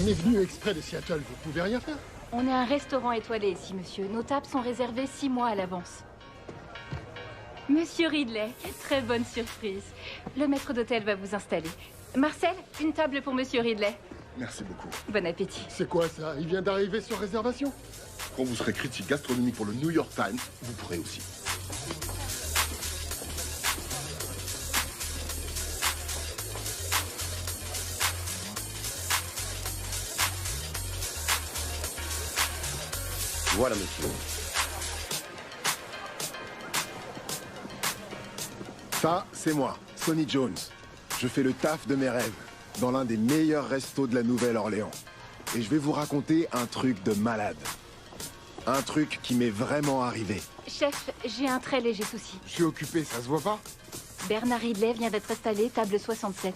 On est venu exprès de Seattle, vous pouvez rien faire? On est un restaurant étoilé ici, monsieur. Nos tables sont réservées 6 mois à l'avance. Monsieur Ridley, quelle très bonne surprise. Le maître d'hôtel va vous installer. Marcel, une table pour monsieur Ridley. Merci beaucoup. Bon appétit. C'est quoi ça? Il vient d'arriver sur réservation? Quand vous serez critique gastronomique pour le New York Times, vous pourrez aussi. Voilà, monsieur. Ça, c'est moi, Sonny Jones. Je fais le taf de mes rêves, dans l'un des meilleurs restos de la Nouvelle-Orléans. Et je vais vous raconter un truc de malade. Un truc qui m'est vraiment arrivé. Chef, j'ai un très léger souci. Je suis occupé, ça se voit pas? Bernard Ridley vient d'être installé, table 67.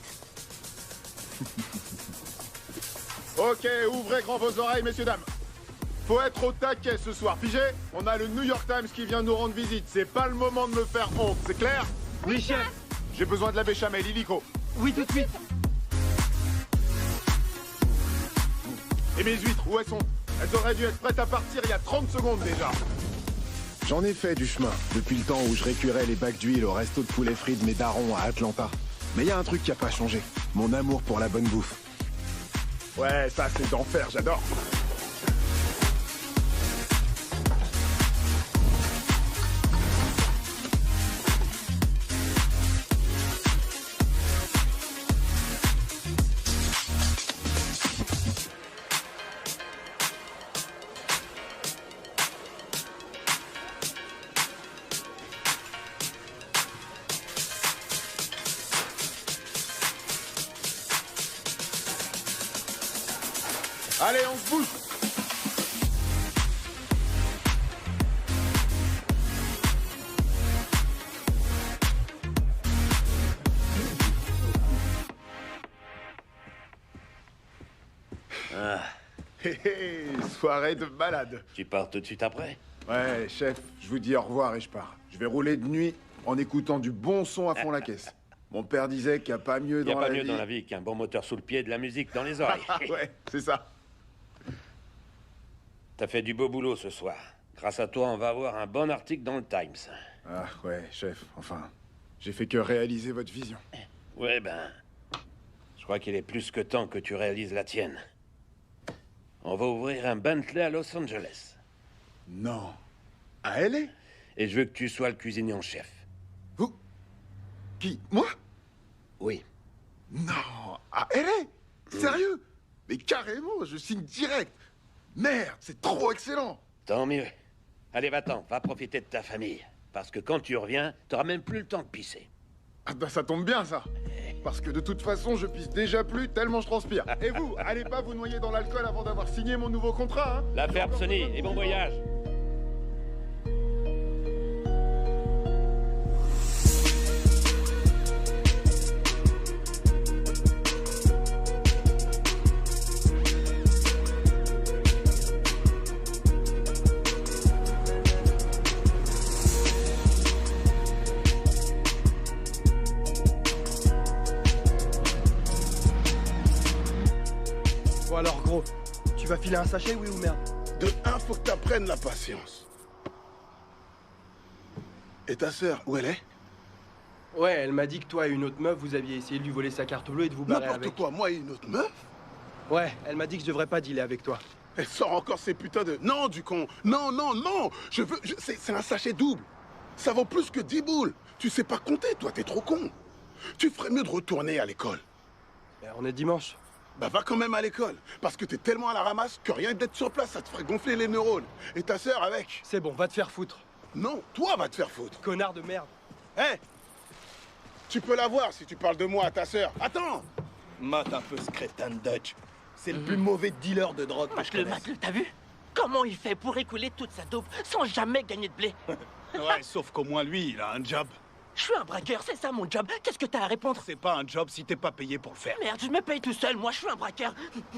Ok, ouvrez grand vos oreilles, messieurs, dames. Faut être au taquet ce soir, figé. On a le New York Times qui vient nous rendre visite. C'est pas le moment de me faire honte, c'est clair? Oui, chef. J'ai besoin de la béchamel, illico. Oui, tout de suite. Et mes huîtres, où elles sont? Elles auraient dû être prêtes à partir il y a 30 secondes déjà. J'en ai fait du chemin, depuis le temps où je récurais les bacs d'huile au resto de poulet frit de mes darons à Atlanta. Mais il y a un truc qui a pas changé, mon amour pour la bonne bouffe. Ouais, ça c'est d'enfer, j'adore. Allez, on se bouge. Ah, Hé hé, soirée de malade. tu pars tout de suite après? Ouais, chef, je vous dis au revoir et je pars. Je vais rouler de nuit en écoutant du bon son à fond la caisse. Mon père disait qu'il n'y a pas mieux Il n'y a dans pas la mieux vie. dans la vie qu'un bon moteur sous le pied et de la musique dans les oreilles. Ouais, c'est ça. T'as fait du beau boulot ce soir. Grâce à toi, on va avoir un bon article dans le Times. Ah ouais, chef, enfin, j'ai fait que réaliser votre vision. Ouais, ben... Je crois qu'il est plus que temps que tu réalises la tienne. On va ouvrir un Bentley à Los Angeles. Non. À LA? Et je veux que tu sois le cuisinier en chef. Vous? Qui? Moi? Oui. Non, à LA? Sérieux? Mais carrément, je signe direct. Merde, c'est trop excellent. Tant mieux. Allez, va-t'en, va profiter de ta famille. Parce que quand tu reviens, t'auras même plus le temps de pisser. Ah bah ça tombe bien ça. Parce que de toute façon, je pisse déjà plus tellement je transpire. Et vous, allez pas vous noyer dans l'alcool avant d'avoir signé mon nouveau contrat, hein? La ferme, Sonny, et bon voyage. Bon alors, gros, tu vas filer un sachet, oui ou merde? De un, faut que t'apprennes la patience. Et ta sœur, où elle est? Ouais, elle m'a dit que toi et une autre meuf, vous aviez essayé de lui voler sa carte bleue et de vous barrer N'importe avec. quoi, moi et une autre meuf? Ouais, elle m'a dit que je devrais pas dealer avec toi. Elle sort encore ces putains de... Non, du con. Non, non, non. C'est un sachet double. Ça vaut plus que 10 boules. Tu sais pas compter, toi, t'es trop con. Tu ferais mieux de retourner à l'école. On est dimanche. Bah va quand même à l'école. Parce que t'es tellement à la ramasse que rien que d'être sur place, ça te ferait gonfler les neurones. Et ta sœur avec. C'est bon, va te faire foutre. Non, toi va te faire foutre. Connard de merde. Hé, tu peux la voir si tu parles de moi à ta sœur. Attends. Mate un peu ce crétin de Dutch. C'est le plus mauvais dealer de drogue que je connaisse. Mate-le, t'as vu? Comment il fait pour écouler toute sa dope sans jamais gagner de blé? Ouais, sauf qu'au moins lui, il a un job. Je suis un braqueur, c'est ça mon job. Qu'est-ce que t'as à répondre? C'est pas un job si t'es pas payé pour le faire. Merde, je me paye tout seul, moi je suis un braqueur.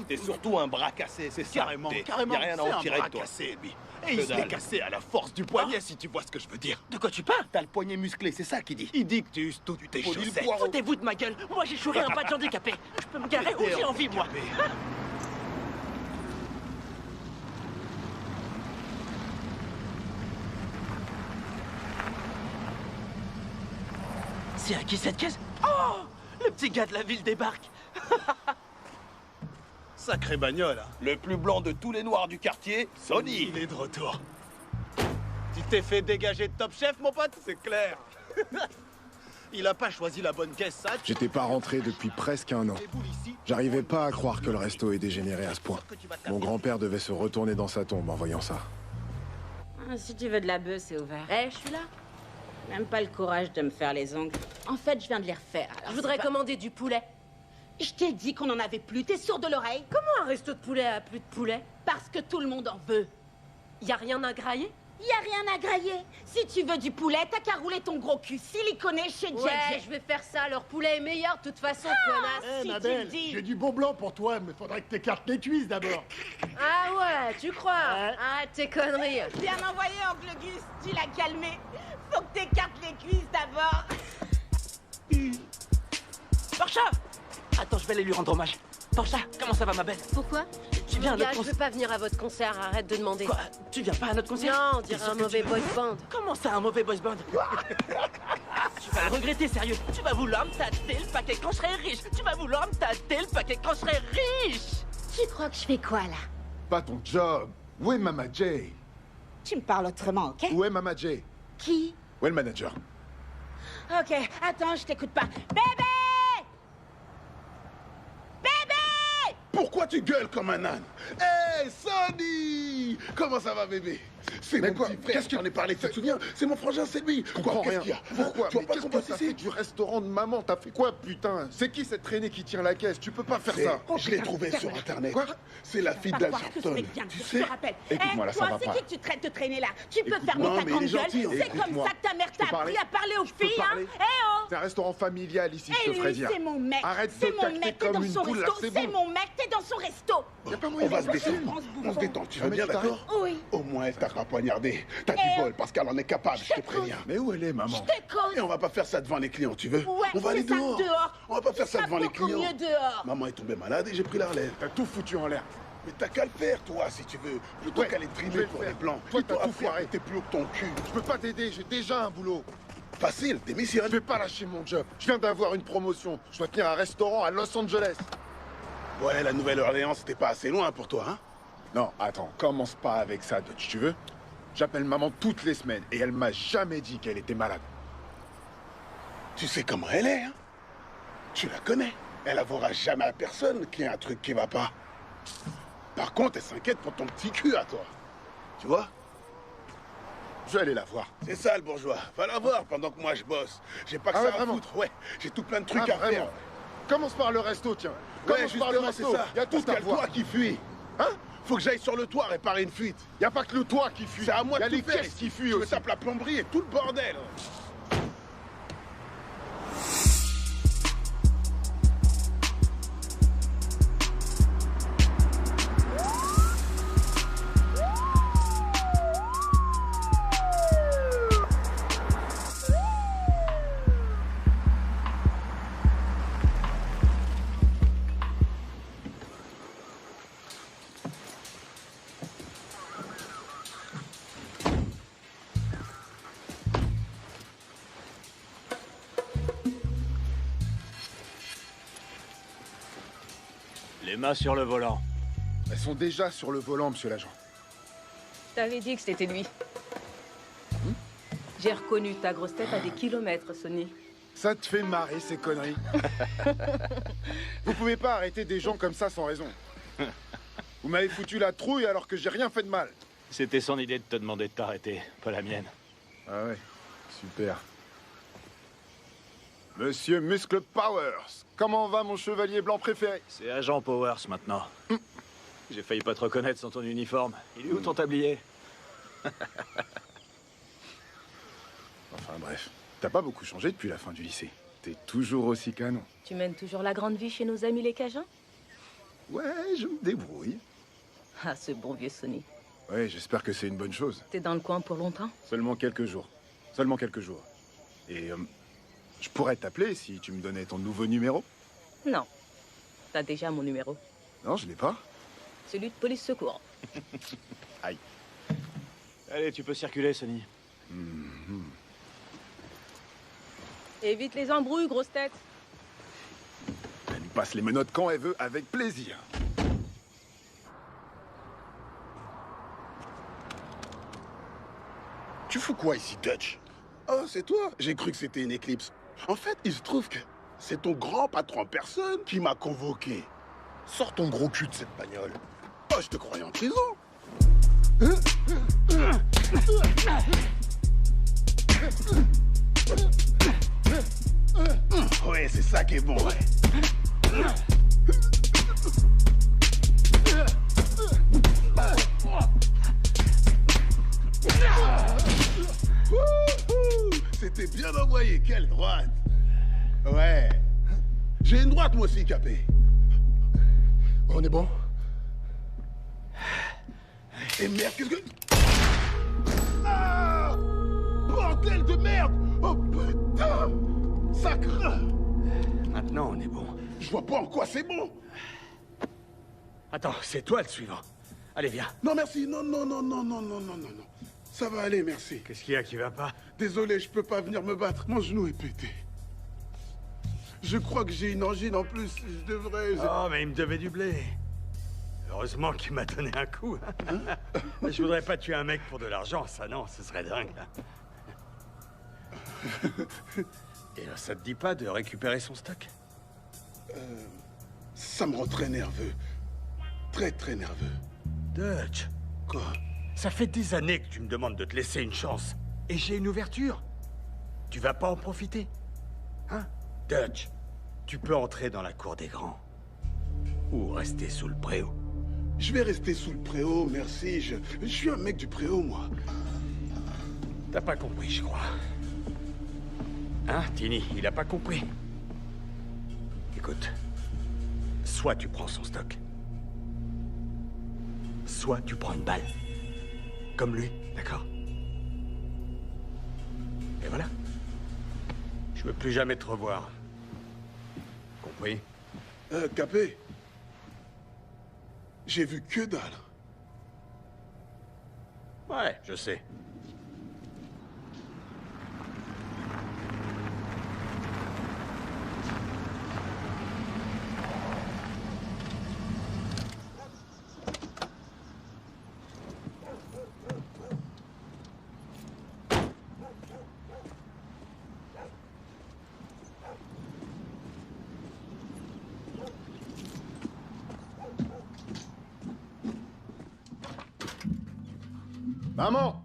T'es surtout un bras cassé, c'est ça. Carrément, T'es- carrément, Y a rien c'est à en un tirer bras de toi. cassé, lui. Et Et il il se se l'est l'est cassé à la force du poignet, si tu vois ce que je veux dire. De quoi tu parles? T'as le poignet musclé, c'est ça qu'il dit. Il dit que tu uses toutes tes chaussettes. Foutez-vous de ma gueule. Moi j'ai chouré un badge handicapé. Je peux me garer où j'ai envie, moi. C'est à qui cette caisse? Oh! Le petit gars de la ville débarque. Sacré bagnole, hein. Le plus blanc de tous les noirs du quartier, Sony. Il est de retour. Tu t'es fait dégager de Top Chef, mon pote? C'est clair. Il a pas choisi la bonne caisse, ça. J'étais pas rentré depuis presque un an. J'arrivais pas à croire que le resto ait dégénéré à ce point. Mon grand-père devait se retourner dans sa tombe en voyant ça. Ah, si tu veux de la bœuf, c'est ouvert. Eh, je suis là. Même pas le courage de me faire les ongles. En fait, je viens de les refaire. Alors je voudrais commander du poulet. Je t'ai dit qu'on en avait plus. T'es sourd de l'oreille? Comment un resto de poulet a plus de poulet? Parce que tout le monde en veut. Y a rien à grailler? Y a rien à grailler. Si tu veux du poulet, t'as qu'à rouler ton gros cul siliconé chez JJ. Ouais, je vais faire ça. Leur poulet est meilleur de toute façon, connasse. Eh, si ma tu le belle, dis. j'ai du bon blanc pour toi, mais faudrait que t'écartes les cuisses d'abord. Ah ouais, tu crois? Ouais. Arrête tes conneries. Bien envoyé, oncle Gus. Tu l'as calmé. Faut que t'écartes les cuisses d'abord. Portia! Attends, je vais aller lui rendre hommage. Portia, comment ça va, ma belle? Pourquoi? Tu viens à notre Je concert? veux pas venir à votre concert, arrête de demander. Quoi? Tu viens pas à notre concert? Non, on dirait un mauvais boys band. Comment ça, un mauvais boys band? Tu vas le regretter, sérieux. Tu vas vouloir me tâter le paquet quand je serai riche. Tu vas vouloir me tâter le paquet quand je serai riche. Tu crois que je fais quoi, là? Pas ton job. Où est Mama Jay? Tu me parles autrement, ok? Où est Mama Jay? Qui? Où est le manager? Ok, attends, je t'écoute pas. Bébé! Bébé! Pourquoi tu gueules comme un âne? Hey, Sonny! Comment ça va, bébé? C'est mon petit frère, qu'est-ce que- j'en ai parlé, tu te souviens? C'est mon frangin, c'est lui. Je comprends Qu'est-ce rien. qu'il y a? Pourquoi? Tu vois Mais pas qu'est-ce qu'on que passe t'as ici? fait du restaurant de maman? T'as fait quoi, putain? C'est qui cette traînée qui tient la caisse? Tu peux pas faire ça. Je l'ai trouvé sur Internet. Quoi? C'est la fille Pas d'Al croire que ce Sharpton. mec vient de Tu dire, sais? je te rappelle. Écoute-moi, là, ça toi, va c'est pas. qui que tu traites de traîner là? Tu peux fermer non, ta mais il grande est gueule. gentil, C'est comme écoute-moi. ça que ta mère Je peux t'a parler? appris à parler aux Je peux filles, hein? parler? Eh oh! C'est un restaurant familial ici, je Et te lui, préviens. c'est mon mec. Arrête C'est de mon tacter mec, t'es comme dans une son poule, là, resto. c'est C'est bon. mon mec, t'es dans son resto. Y a pas On moyen va de se faire ça. détendre. On se détend, tu vas Ah, mais bien, tu t'arrêtes? d'accord? Oui. Au moins, elle t'a pas poignardé. T'as du Eh, bol, parce qu'elle en est capable, je te préviens. Mais où elle est, maman? Je te cause. Et on va pas faire ça devant les clients, tu veux? Ouais, On va aller c'est ça, dehors. On va pas faire ça Ça devant les beaucoup clients. mieux dehors. Maman est tombée malade et j'ai pris la relève. T'as tout foutu en l'air. Mais t'as qu'à le faire, toi, si tu veux. Plutôt Ouais, qu'à les je trimer vais le pour faire. les blancs. Toi, Plutôt t'as à tout faire foiré. tes plus haut que ton cul. Je peux pas t'aider, j'ai déjà un boulot. Facile, Je démissionne. vais pas lâcher mon job. Je viens d'avoir une promotion. Je dois tenir un restaurant à Los Angeles. Ouais, la Nouvelle-Orléans, c'était pas assez loin pour toi, hein? Non, attends, commence pas avec ça, Dutch, tu veux? J'appelle maman toutes les semaines et elle m'a jamais dit qu'elle était malade. Tu sais comment elle est, hein? Tu la connais. Elle avouera jamais à personne qu'il y a un truc qui va pas. Par contre, elle s'inquiète pour ton petit cul à toi. Tu vois? Je vais aller la voir. C'est ça, le bourgeois. Va la voir pendant que moi je bosse. J'ai pas que Ah ça ouais, à vraiment? foutre. Ouais, j'ai tout plein de trucs Ah, à faire. vraiment? Commence par le resto, tiens. Ouais, Commence par le justement, c'est resto. ça. Il y a tout Parce qu'il y à a le voir. toit qui fuit. Hein? Faut que j'aille sur le toit réparer une fuite. Il y a pas que le toit qui fuit. C'est à moi Il y de a les tout faire. caisses qui fuient Je me aussi. tape la plomberie et tout le bordel. Les mains sur le volant. Elles sont déjà sur le volant, monsieur l'agent. Je t'avais dit que c'était lui. J'ai reconnu ta grosse tête à des kilomètres, Sonny. Ça te fait marrer, ces conneries. Vous pouvez pas arrêter des gens comme ça sans raison. Vous m'avez foutu la trouille alors que j'ai rien fait de mal. C'était son idée de te demander de t'arrêter, pas la mienne. Ah ouais, super. Monsieur Muscle Powers, comment va mon chevalier blanc préféré? C'est Agent Powers maintenant. J'ai failli pas te reconnaître sans ton uniforme. Il est où ton tablier? Enfin bref, t'as pas beaucoup changé depuis la fin du lycée. T'es toujours aussi canon. Tu mènes toujours la grande vie chez nos amis les Cajuns? Ouais, je me débrouille. Ah, ce bon vieux Sonny. Ouais, j'espère que c'est une bonne chose. T'es dans le coin pour longtemps? Seulement quelques jours. Seulement quelques jours. Et je pourrais t'appeler si tu me donnais ton nouveau numéro? Non. T'as déjà mon numéro. Non, je l'ai pas. Celui de police secours. Aïe. Allez, tu peux circuler, Sonny. Évite les embrouilles, grosse tête. Elle nous passe les menottes quand elle veut, avec plaisir. Tu fous quoi ici, Dutch? Oh, c'est toi? J'ai cru que c'était une éclipse. En fait, il se trouve que c'est ton grand patron en personne qui m'a convoqué. Sors ton gros cul de cette bagnole. Oh, je te croyais en prison. Ouais, c'est ça qui est bon, ouais. C'était bien envoyé, quelle droite. Ouais. J'ai une droite, moi aussi, Capé. On est bon? Et merde, qu'est-ce que... Ah! Bordel de merde! Oh putain! Sacre! Maintenant, on est bon. Je vois pas en quoi c'est bon! Attends, c'est toi le suivant. Allez, viens. Non, merci. Non, non, non, non, non, non, non, non, non. Ça va aller, merci. Qu'est-ce qu'il y a qui va pas? Désolé, je peux pas venir me battre. Mon genou est pété. Je crois que j'ai une angine en plus. Je devrais... Oh, mais il me devait du blé. Heureusement qu'il m'a donné un coup. Hein? Je voudrais pas tuer un mec pour de l'argent, ça non, ce serait dingue. Et ça te dit pas de récupérer son stock? Ça me rend très nerveux. Très, très nerveux. Dutch. Quoi? Ça fait des années que tu me demandes de te laisser une chance. Et j'ai une ouverture. Tu vas pas en profiter? Hein? Dutch, tu peux entrer dans la cour des grands. Ou rester sous le préau. Je vais rester sous le préau, merci. Je suis un mec du préau, moi. T'as pas compris, je crois. Hein, Tini, il a pas compris. Écoute, soit tu prends son stock, soit tu prends une balle. Comme lui, d'accord? Et voilà. Je veux plus jamais te revoir. Compris? Capé. J'ai vu que dalle. Ouais, je sais. Maman!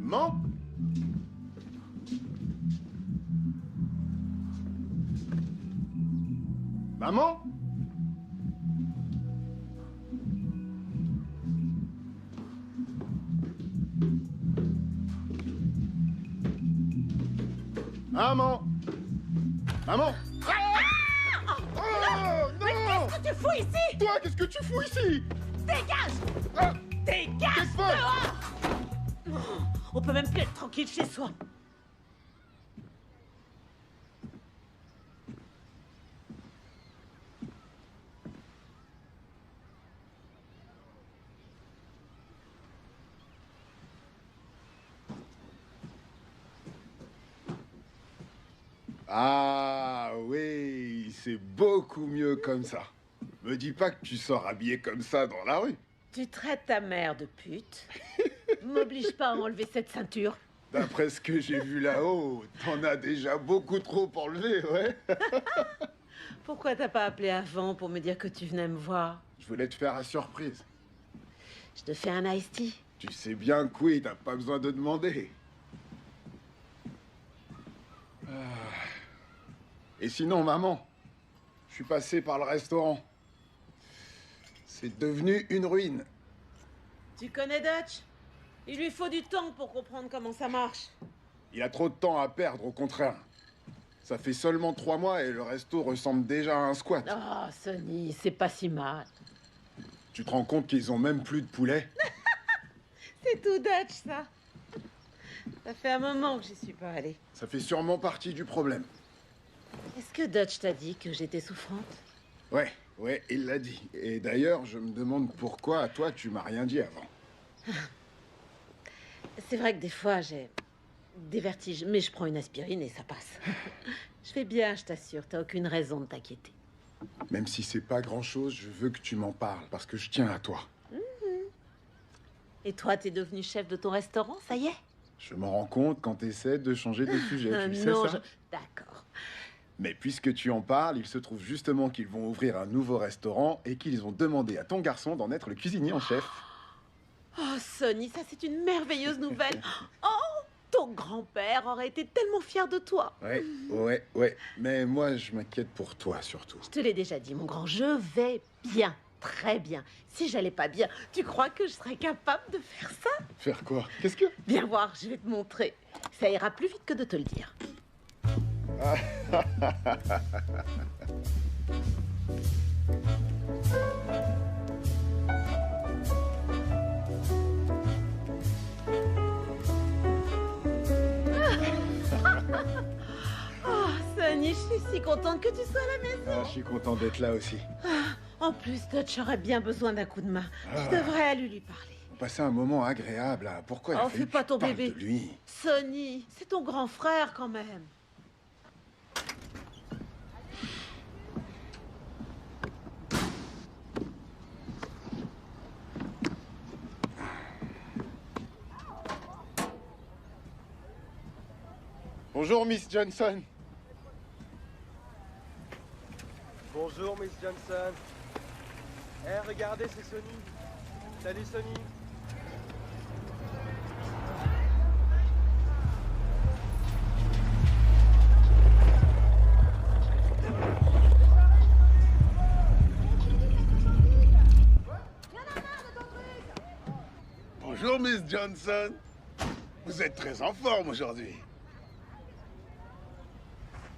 Maman? Maman? Maman? Maman? Qu'est-ce que tu fous ici? Toi, qu'est-ce que tu fous ici? Dégage! Dégage Qu'est-ce que... dehors! On peut même plus être tranquille chez soi. Ah oui, c'est beaucoup mieux comme ça. Me dis pas que tu sors habillé comme ça dans la rue. Tu traites ta mère de pute. M'oblige pas à enlever cette ceinture. D'après ce que j'ai vu là-haut, t'en as déjà beaucoup trop enlevé, ouais. Pourquoi t'as pas appelé avant pour me dire que tu venais me voir? Je voulais te faire la surprise. Je te fais un iced tea. Tu sais bien que oui, t'as pas besoin de demander. Et sinon, maman, je suis passé par le restaurant. C'est devenu une ruine. Tu connais Dutch? Il lui faut du temps pour comprendre comment ça marche. Il a trop de temps à perdre, au contraire. Ça fait seulement 3 mois et le resto ressemble déjà à un squat. Oh, Sonny, c'est pas si mal. Tu te rends compte qu'ils ont même plus de poulet? C'est tout Dutch, ça. Ça fait un moment que j'y suis pas allée. Ça fait sûrement partie du problème. Est-ce que Dutch t'a dit que j'étais souffrante? Ouais, Ouais, il l'a dit. Et d'ailleurs, je me demande pourquoi, à toi, tu m'as rien dit avant. C'est vrai que des fois, j'ai des vertiges, mais je prends une aspirine et ça passe. Je vais bien, je t'assure, t'as aucune raison de t'inquiéter. Même si c'est pas grand-chose, je veux que tu m'en parles, parce que je tiens à toi. Et toi, t'es devenu chef de ton restaurant, ça y est? Je m'en rends compte quand t'essaies de changer de sujet, tu le sais non, ça? D'accord. Mais puisque tu en parles, il se trouve justement qu'ils vont ouvrir un nouveau restaurant et qu'ils ont demandé à ton garçon d'en être le cuisinier en chef. Oh, Sonny, ça c'est une merveilleuse nouvelle. Oh, ton grand-père aurait été tellement fier de toi. Ouais. Mais moi, je m'inquiète pour toi, surtout. Je te l'ai déjà dit, mon grand, je vais bien. Très bien. Si j'allais pas bien, tu crois que je serais capable de faire ça? Faire quoi? Qu'est-ce que... Viens voir, je vais te montrer. Ça ira plus vite que de te le dire. Oh, Sonny, je suis si contente que tu sois à la maison. Je suis content d'être là aussi. En plus, Dutch aurait bien besoin d'un coup de main. Tu devrais aller lui parler. On passait un moment agréable, là. Pourquoi il a fallu fais pas que ton je parle bébé. de lui? Sonny, c'est ton grand frère quand même. Bonjour, Miss Johnson. Bonjour, Miss Johnson. Eh, regardez, c'est Sonny. Salut, Sonny. Bonjour, Miss Johnson. Vous êtes très en forme aujourd'hui.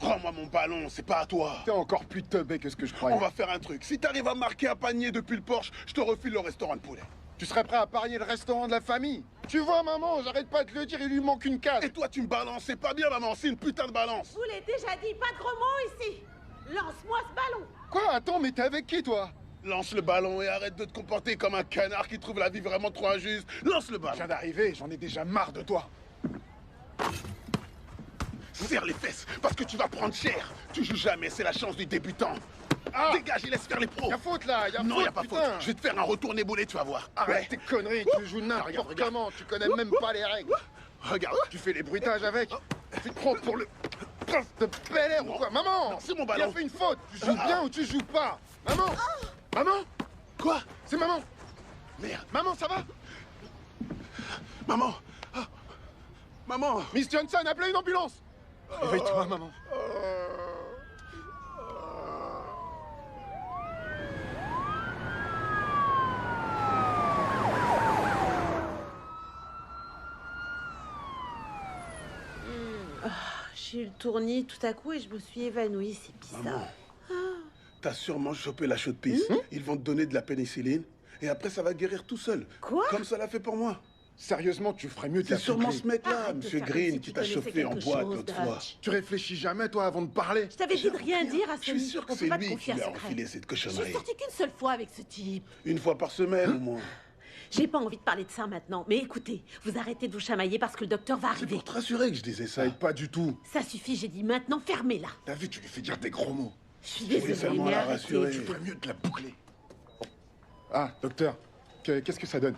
Rends-moi mon ballon, c'est pas à toi. T'es encore plus teubé que ce que je croyais. On va faire un truc. Si t'arrives à marquer un panier depuis le porche, je te refile le restaurant de poulet. Tu serais prêt à parier le restaurant de la famille? Tu vois, maman, j'arrête pas de le dire, il lui manque une case. Et toi, tu me balances. C'est pas bien, maman. C'est une putain de balance. Je vous l'ai déjà dit, pas de gros mots ici. Lance-moi ce ballon. Quoi? Attends, mais t'es avec qui, toi? Lance le ballon et arrête de te comporter comme un canard qui trouve la vie vraiment trop injuste. Lance le ballon. Je viens d'arriver, j'en ai déjà marre de toi. Serre les fesses, parce que tu vas prendre cher. Tu joues jamais, c'est la chance du débutant. Ah. Dégage et laisse faire les pros. Y'a faute là, Non, y a pas putain. faute. Je vais te faire un retourné boulet, tu vas voir. Arrête tes conneries, tu joues n'importe comment, tu connais même pas les règles. Regarde. Tu fais les bruitages avec. Tu te prends pour le prince de Bel Air ou quoi? Maman, c'est mon ballon. Il a fait une faute. Tu joues bien ou tu joues pas? Maman. Maman. Quoi? C'est maman. Merde. Maman, ça va? Maman. Ah. Maman. Miss Johnson, appelez une ambulance. Réveille-toi, maman. J'ai eu le tournis tout à coup et je me suis évanouie, c'est bizarre. Maman. T'as sûrement chopé la chaude pisse. Ils vont te donner de la pénicilline et après ça va guérir tout seul. Quoi? Comme ça l'a fait pour moi. Sérieusement, tu ferais mieux de C'est la sûrement souffler. ce mec-là, Arrête de Monsieur faire comme Green, si qui tu t'a connaissais chauffé en quelque boîte chose, l'autre fois. Dutch. Tu réfléchis jamais, toi, avant de parler. Je t'avais dit de rien dire à Je suis Sonny. sûr que On peut c'est pas te lui qui confier un lui a secret. enfilé cette Je cochonnerie. suis sortie qu'une seule fois avec ce type. Une fois par semaine, au moins. J'ai pas envie de parler de ça maintenant. Mais écoutez, vous arrêtez de vous chamailler parce que le docteur va C'est arriver. pour te rassurer que je disais ça. Ça aide pas du tout. Ça suffit, j'ai dit maintenant, fermez-la. T'as vu, tu lui fais dire des gros mots. Je suis voulais désolée, seulement mais la arrêtez. rassurer. Tu ferais mieux de la boucler. Ah, docteur, qu'est-ce que ça donne?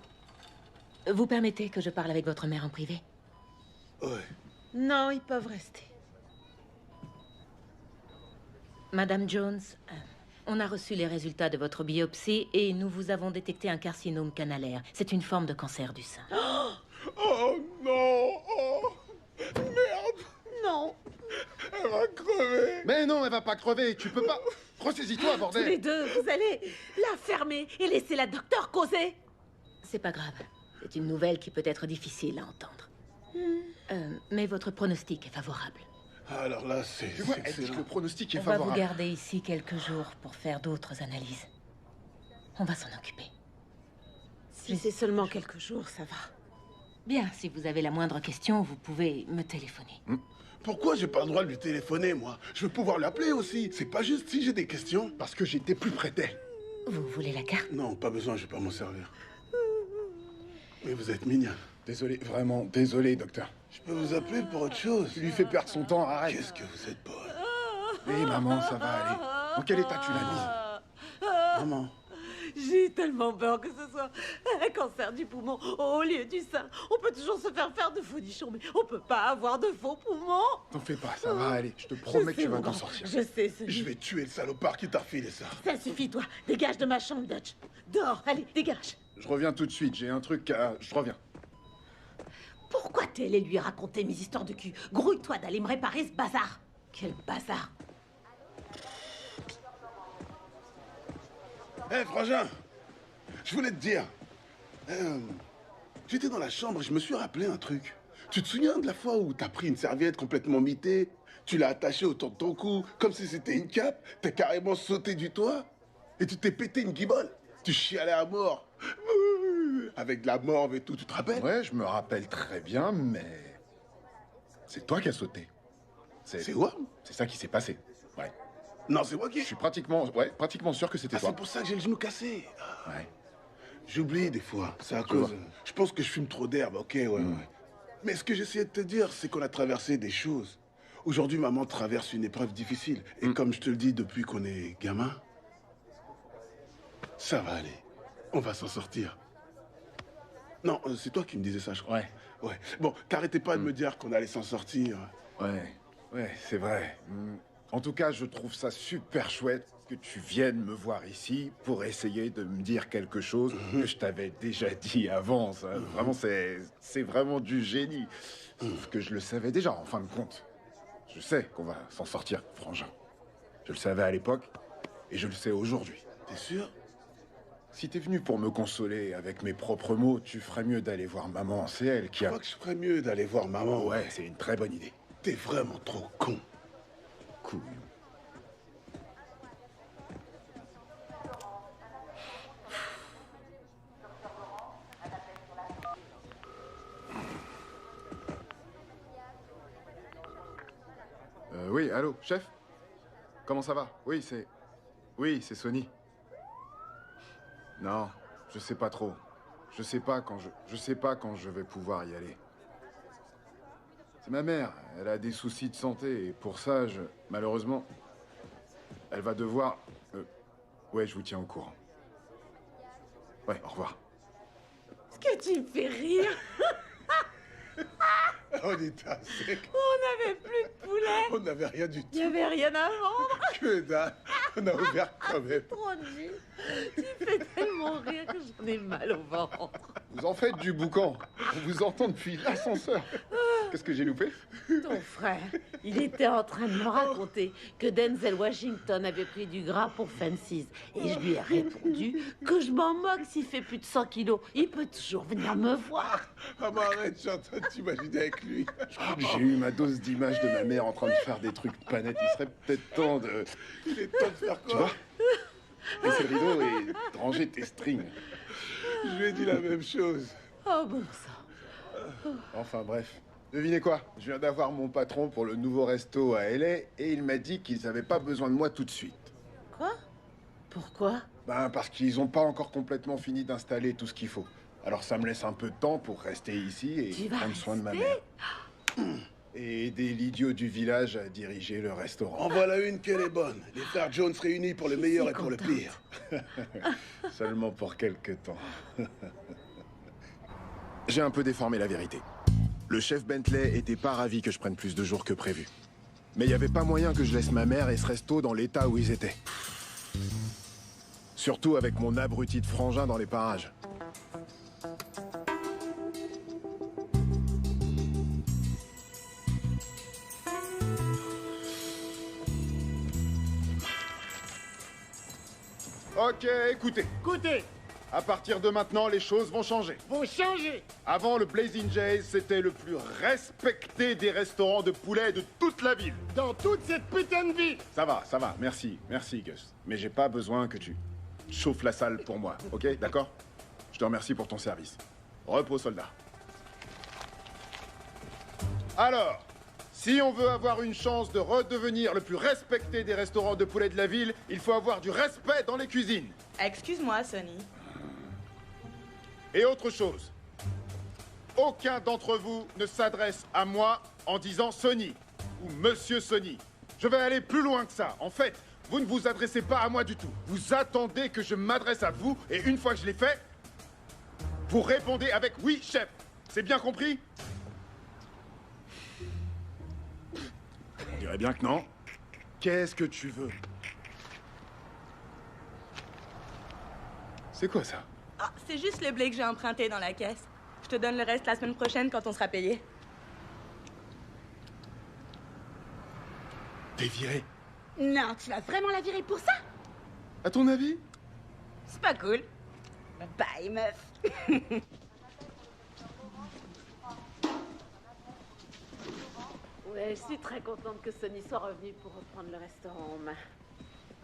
Vous permettez que je parle avec votre mère en privé? Ouais. Non, ils peuvent rester. Madame Jones, on a reçu les résultats de votre biopsie et nous vous avons détecté un carcinome canalaire. C'est une forme de cancer du sein. Oh non! Oh! Merde! Non. Elle va crever! Mais non, elle va pas crever, tu peux pas. Ressaisis-toi, Tous bordel. les deux, vous allez la fermer et laisser la docteur causer. C'est pas grave. C'est une nouvelle qui peut être difficile à entendre. Mais votre pronostic est favorable. Alors là, c'est Tu vois, elle dit que excellent. le pronostic est On va vous favorable. garder ici quelques jours pour faire d'autres analyses. On va s'en occuper. Si c'est seulement quelques jours, ça va. Bien, si vous avez la moindre question, vous pouvez me téléphoner. Pourquoi j'ai pas le droit de lui téléphoner, moi? Je veux pouvoir l'appeler aussi. C'est pas juste si j'ai des questions. Parce que j'étais plus près d'elle. Vous voulez la carte? Non, pas besoin, je vais pas m'en servir. Mais vous êtes mignonne. Désolé, vraiment, désolé, docteur. Je peux vous appeler pour autre chose. Tu lui fais perdre son temps, arrête. Qu'est-ce que vous êtes bonne. Hé, maman, ça va aller. Dans quel état tu l'as mise? Maman. J'ai tellement peur que ce soit un cancer du poumon au lieu du sein. On peut toujours se faire de faux nichons, mais on peut pas avoir de faux poumons. T'en fais pas, ça va aller. Je te promets que tu vas t'en sortir. Je sais, Sonny. Je vais tuer le salopard qui t'a refilé ça. Ça suffit, toi. Dégage de ma chambre, Dutch. Dehors, allez, dégage. Je reviens tout de suite, j'ai un truc à... Je reviens. Pourquoi t'es allé lui raconter mes histoires de cul? Grouille-toi d'aller me réparer ce bazar. Quel bazar. Hé, frangin, je voulais te dire. J'étais dans la chambre et je me suis rappelé un truc. Tu te souviens de la fois où t'as pris une serviette complètement mitée, tu l'as attachée autour de ton cou, comme si c'était une cape, t'as carrément sauté du toit, et tu t'es pété une guibole. Tu chialais à mort. Avec de la morve et tout, tu te rappelles? Ouais, je me rappelle très bien, mais... C'est toi qui as sauté. C'est quoi? C'est ça qui s'est passé. Ouais. Non, c'est moi qui... Je suis pratiquement sûr que c'était toi. C'est pour ça que j'ai le genou cassé. Ouais. J'oublie des fois. C'est à cause... Je pense que je fume trop d'herbe, ok, ouais. Mais ce que j'essayais de te dire, c'est qu'on a traversé des choses. Aujourd'hui, maman traverse une épreuve difficile. Et comme je te le dis depuis qu'on est gamin, ça va aller. On va s'en sortir. Non, c'est toi qui me disais ça, je crois. Ouais. Bon, t'arrêtais pas de me dire qu'on allait s'en sortir. Ouais, c'est vrai. En tout cas, je trouve ça super chouette que tu viennes me voir ici pour essayer de me dire quelque chose que je t'avais déjà dit avant. Ça. Vraiment, c'est vraiment du génie. Sauf que je le savais déjà, en fin de compte. Je sais qu'on va s'en sortir, frangin. Je le savais à l'époque et je le sais aujourd'hui. T'es sûr? Si t'es venu pour me consoler avec mes propres mots, tu ferais mieux d'aller voir maman. C'est elle qui a... Je crois que je ferais mieux d'aller voir maman. Ouais, c'est une très bonne idée. T'es vraiment trop con. Cool. Oui, allô, chef? Comment ça va? Oui, c'est Sonny. Non, je sais pas trop. Je sais pas quand je vais pouvoir y aller. C'est ma mère, elle a des soucis de santé et pour ça, malheureusement, elle va devoir... Ouais, je vous tiens au courant. Ouais, au revoir. Est-ce que tu me fais rire? On était à sec. On n'avait plus de poulet. On n'avait rien du tout. Il n'y avait rien à vendre. Que dalle. On a ouvert quand même. Trop nul. Tu fais tellement rire que j'en ai mal au ventre. Vous en faites du boucan. On vous entend depuis l'ascenseur. Qu'est-ce que j'ai loupé? Ton frère, il était en train de me raconter que Denzel Washington avait pris du gras pour Fences. Et je lui ai répondu que je m'en moque s'il fait plus de 100 kilos. Il peut toujours venir me voir. Maman, arrête, je suis en train de t'imaginer avec lui. Je crois que j'ai eu ma dose d'image de ma mère en train de faire des trucs pas nets. Il serait peut-être temps de... Il est temps de faire quoi? Tu vois? Baisser le rideau et de ranger tes strings. Je lui ai dit la même chose. Oh bon sang. Enfin bref. Devinez quoi? Je viens d'avoir mon patron pour le nouveau resto à LA et il m'a dit qu'ils n'avaient pas besoin de moi tout de suite. Quoi? Pourquoi? Ben parce qu'ils n'ont pas encore complètement fini d'installer tout ce qu'il faut. Alors ça me laisse un peu de temps pour rester ici et prendre soin de ma mère. Et aider l'idiot du village à diriger le restaurant. En voilà une qu'elle est bonne. Les frères Jones réunis pour le meilleur et pour le pire. Seulement pour quelque temps. J'ai un peu déformé la vérité. Le chef Bentley était pas ravi que je prenne plus de jours que prévu. Mais il n'y avait pas moyen que je laisse ma mère et ce resto dans l'état où ils étaient. Surtout avec mon abruti de frangin dans les parages. Ok, écoutez. Écoutez, À partir de maintenant, les choses vont changer. vont changer. Avant, le Blazing Jays, c'était le plus respecté des restaurants de poulet de toute la ville. Dans toute cette putain de ville. Ça va, merci, Gus. Mais j'ai pas besoin que tu chauffes la salle pour moi, ok? D'accord? Je te remercie pour ton service. Repos, soldat. Alors, si on veut avoir une chance de redevenir le plus respecté des restaurants de poulet de la ville, il faut avoir du respect dans les cuisines. Excuse-moi, Sonny. Et autre chose, aucun d'entre vous ne s'adresse à moi en disant Sonny ou Monsieur Sonny. Je vais aller plus loin que ça. En fait, vous ne vous adressez pas à moi du tout. Vous attendez que je m'adresse à vous et une fois que je l'ai fait, vous répondez avec oui, chef. C'est bien compris? Je dirais bien que non. Qu'est-ce que tu veux? C'est quoi ça? Ah, c'est juste le blé que j'ai emprunté dans la caisse. Je te donne le reste la semaine prochaine quand on sera payé. T'es viré? Non, tu vas vraiment la virer pour ça? À ton avis? C'est pas cool. Bye, meuf. Ouais, je suis très contente que Sonny soit revenu pour reprendre le restaurant en main.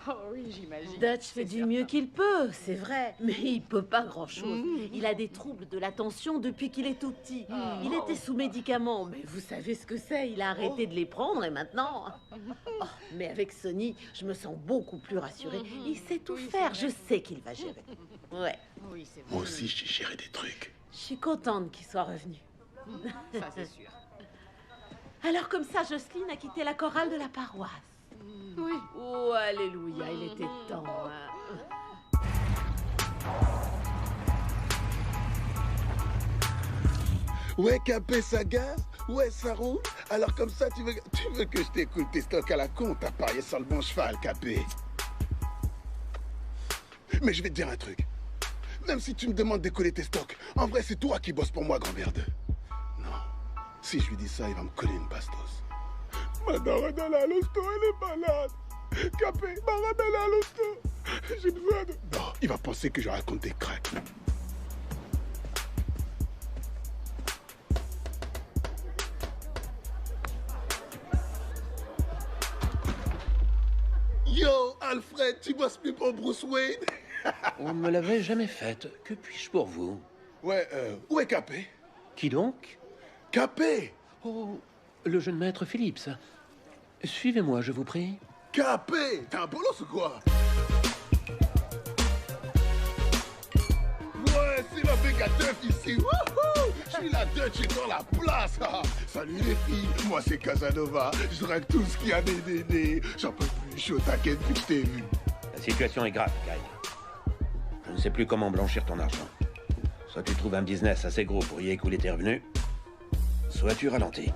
Oh oui, j'imagine. Dutch fait du mieux qu'il peut, c'est vrai. Mais il peut pas grand-chose. Il a des troubles de l'attention depuis qu'il est tout petit. Il était sous médicaments, mais vous savez ce que c'est. Il a arrêté de les prendre et maintenant... Oh, mais avec Sonny, je me sens beaucoup plus rassurée. Il sait tout faire, je sais qu'il va gérer. Ouais. Moi aussi, j'ai géré des trucs. Je suis contente qu'il soit revenu. Ça, c'est sûr. Alors comme ça, Jocelyne a quitté la chorale de la paroisse. Oui. Oh, alléluia, il était temps. Hein. Ouais, Capé, ça gaz? Ouais, ça roule? Alors comme ça, tu veux que je t'écoute tes stocks à la con? T'as parié sur le bon cheval, Capé. Mais je vais te dire un truc. Même si tu me demandes d'écouler tes stocks, en vrai, c'est toi qui bosses pour moi, grand-merde. Non. Si je lui dis ça, il va me coller une bastos. Madame Radala à l'hosto, elle est malade. Capé, ma Radala à l'hosto. J'ai besoin de... Non, il va penser que je raconte des cracks. Yo, Alfred, tu bosses plus pour Bruce Wayne? On ne me l'avait jamais faite. Que puis-je pour vous? Ouais, où est Capé? Qui donc? Capé! Oh, le jeune maître Phillips. Suivez-moi, je vous prie. Capé! T'es un bolos ou quoi? Ouais, c'est la méga teuf ici. Wouhou! Je suis la Dutch et dans la place. Ah, salut les filles, moi c'est Casanova. Je drague tout ce qui a des dédés. J'en peux plus, je suis au taquet depuis que je t'ai vu. La situation est grave, Kyle. Je ne sais plus comment blanchir ton argent. Soit tu trouves un business assez gros pour y écouler tes revenus, soit tu ralentis.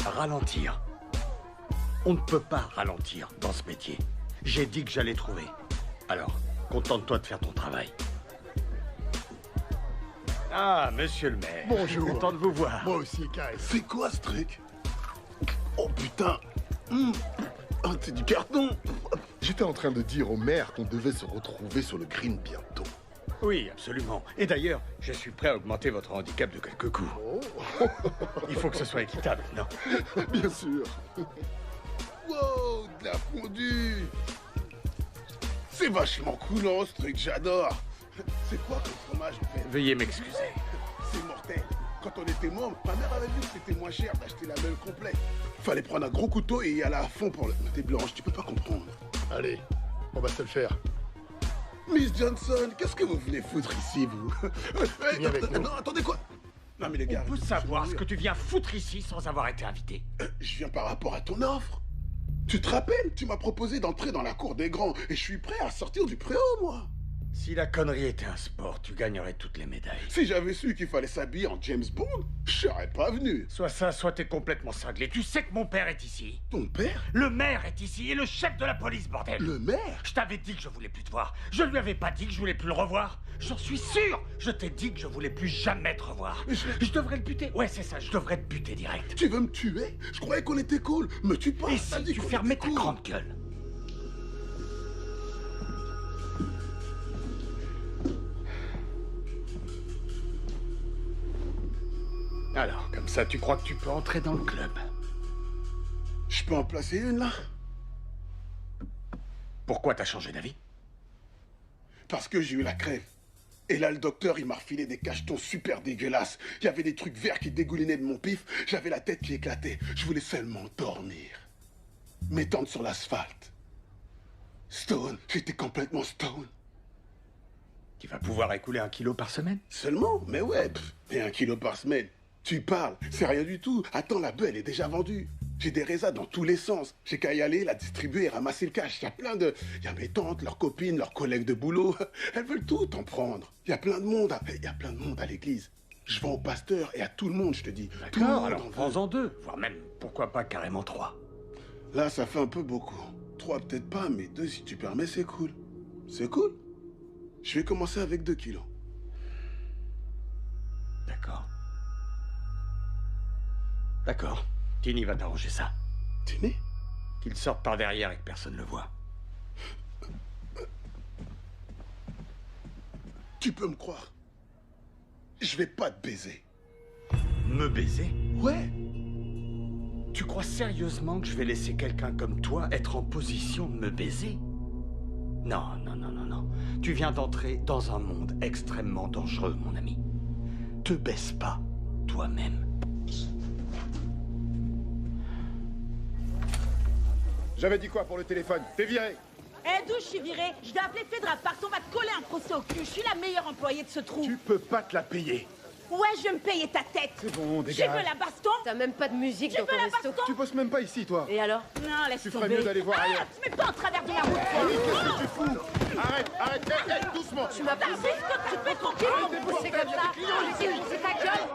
Ralentir? On ne peut pas ralentir dans ce métier. J'ai dit que j'allais trouver. Alors, contente-toi de faire ton travail. Ah, monsieur le maire. Bonjour. Content de vous voir. Moi aussi, Kyle. C'est quoi ce truc? Oh putain. Oh, c'est du carton. J'étais en train de dire au maire qu'on devait se retrouver sur le green bientôt. Oui, absolument. Et d'ailleurs, je suis prêt à augmenter votre handicap de quelques coups. Il faut que ce soit équitable, non? Bien sûr. Wow, de la fondue. C'est vachement coulant ce truc, j'adore. C'est quoi comme fromage en fait? Veuillez m'excuser. C'est mortel. Quand on était môme, ma mère avait vu que c'était moins cher d'acheter la meule complète. Fallait prendre un gros couteau et y aller à fond pour le... T'es blanche, tu peux pas comprendre. Allez, on va se le faire. Miss Johnson, qu'est-ce que vous venez foutre ici, vous? Viens avec nous. Non, attendez quoi? Non mais les gars... On peut savoir ce que tu viens foutre ici sans avoir été invité. Je viens par rapport à ton offre. Tu te rappelles? Tu m'as proposé d'entrer dans la cour des grands et je suis prêt à sortir du préau, moi. Si la connerie était un sport, tu gagnerais toutes les médailles. Si j'avais su qu'il fallait s'habiller en James Bond, je serais pas venu. Soit ça, soit t'es complètement cinglé. Tu sais que mon père est ici. Ton père? Le maire est ici et le chef de la police, bordel. Le maire? Je t'avais dit que je voulais plus te voir. Je lui avais pas dit que je voulais plus le revoir. J'en suis sûr. Je t'ai dit que je voulais plus jamais te revoir. Je devrais le buter. Ouais, c'est ça, je devrais te buter direct. Tu veux me tuer? Je croyais qu'on était cool. Me tue pas. Et si tu fermais ta grande gueule? Alors, comme ça, tu crois que tu peux entrer dans le club? Je peux en placer une, là? Pourquoi t'as changé d'avis? Parce que j'ai eu la crève. Et là, le docteur, il m'a refilé des cachetons super dégueulasses. Il y avait des trucs verts qui dégoulinaient de mon pif. J'avais la tête qui éclatait. Je voulais seulement dormir. M'étendre sur l'asphalte. Stone, j'étais complètement stone. Tu vas pouvoir écouler 1 kilo par semaine? Seulement? Mais ouais, et 1 kilo par semaine. Tu parles, c'est rien du tout. Attends, la bœuf, elle est déjà vendue. J'ai des résas dans tous les sens. J'ai qu'à y aller, la distribuer et ramasser le cash. Il y a plein de... Il y a mes tantes, leurs copines, leurs collègues de boulot. Elles veulent tout en prendre. Il y a plein de monde. Il y a plein de monde à l'église. Je vends au pasteur et à tout le monde, je te dis. Tout le D'accord, monde alors en veut. prends-en 2, voire même, pourquoi pas carrément 3. Là, ça fait un peu beaucoup. 3 peut-être pas, mais 2 si tu permets, c'est cool. C'est cool. Je vais commencer avec 2 kilos. D'accord. D'accord. Tini va t'arranger ça. Tini? Qu'il sorte par derrière et que personne ne le voit. Tu peux me croire. Je vais pas te baiser. Me baiser? Ouais. Tu crois sérieusement que je vais laisser quelqu'un comme toi être en position de me baiser? Non, non, non, non, non. Tu viens d'entrer dans un monde extrêmement dangereux, mon ami. Te baisse pas, toi-même. J'avais dit quoi pour le téléphone? T'es viré. Eh, d'où je suis virée? Je vais appeler Fedra Part, on va te coller un procès au cul. Je suis la meilleure employée de ce trou. Tu peux pas te la payer. Ouais, je vais me payer ta tête. C'est bon, Tu dégage. veux la baston? T'as même pas de musique Tu dans veux ton la resto. baston? Tu bosses même pas ici, toi. Et alors? Non, laisse Tu tomber. ferais mieux d'aller voir ailleurs. Tu mets pas en travers de ma route. Allez, qu'est-ce que tu fous? Arrête, arrête, doucement. Tu m'as poussé? Tu fais tranquille. Tu me poussais comme ça? C'est ta gueule?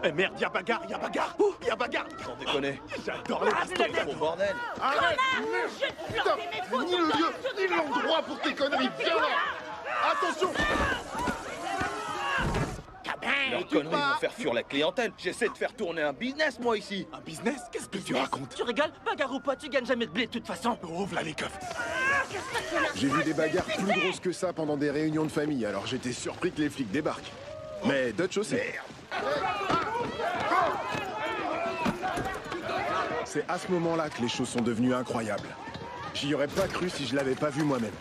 Eh merde, y'a bagarre, y'a bagarre. Y'a bagarre. Sans déconner. J'adore les pistolets. Gros bordel. Arrête. Connard, je vais te planter mes Putain, photos ni le lieu, sur ni l'endroit pour tes conneries. Viens là. Attention. Leurs conneries vont faire fuir la clientèle. J'essaie de faire tourner un business, moi, ici. Un business? Qu'est-ce que tu racontes? Tu rigoles? Bagarre ou pas, tu gagnes jamais de blé de toute façon. Ouvre là les coffres. J'ai vu des bagarres plus grosses que ça pendant des réunions de famille, alors j'étais surpris que les flics débarquent. Mais Dutch aussi. C'est à ce moment-là que les choses sont devenues incroyables. J'y aurais pas cru si je l'avais pas vu moi-même.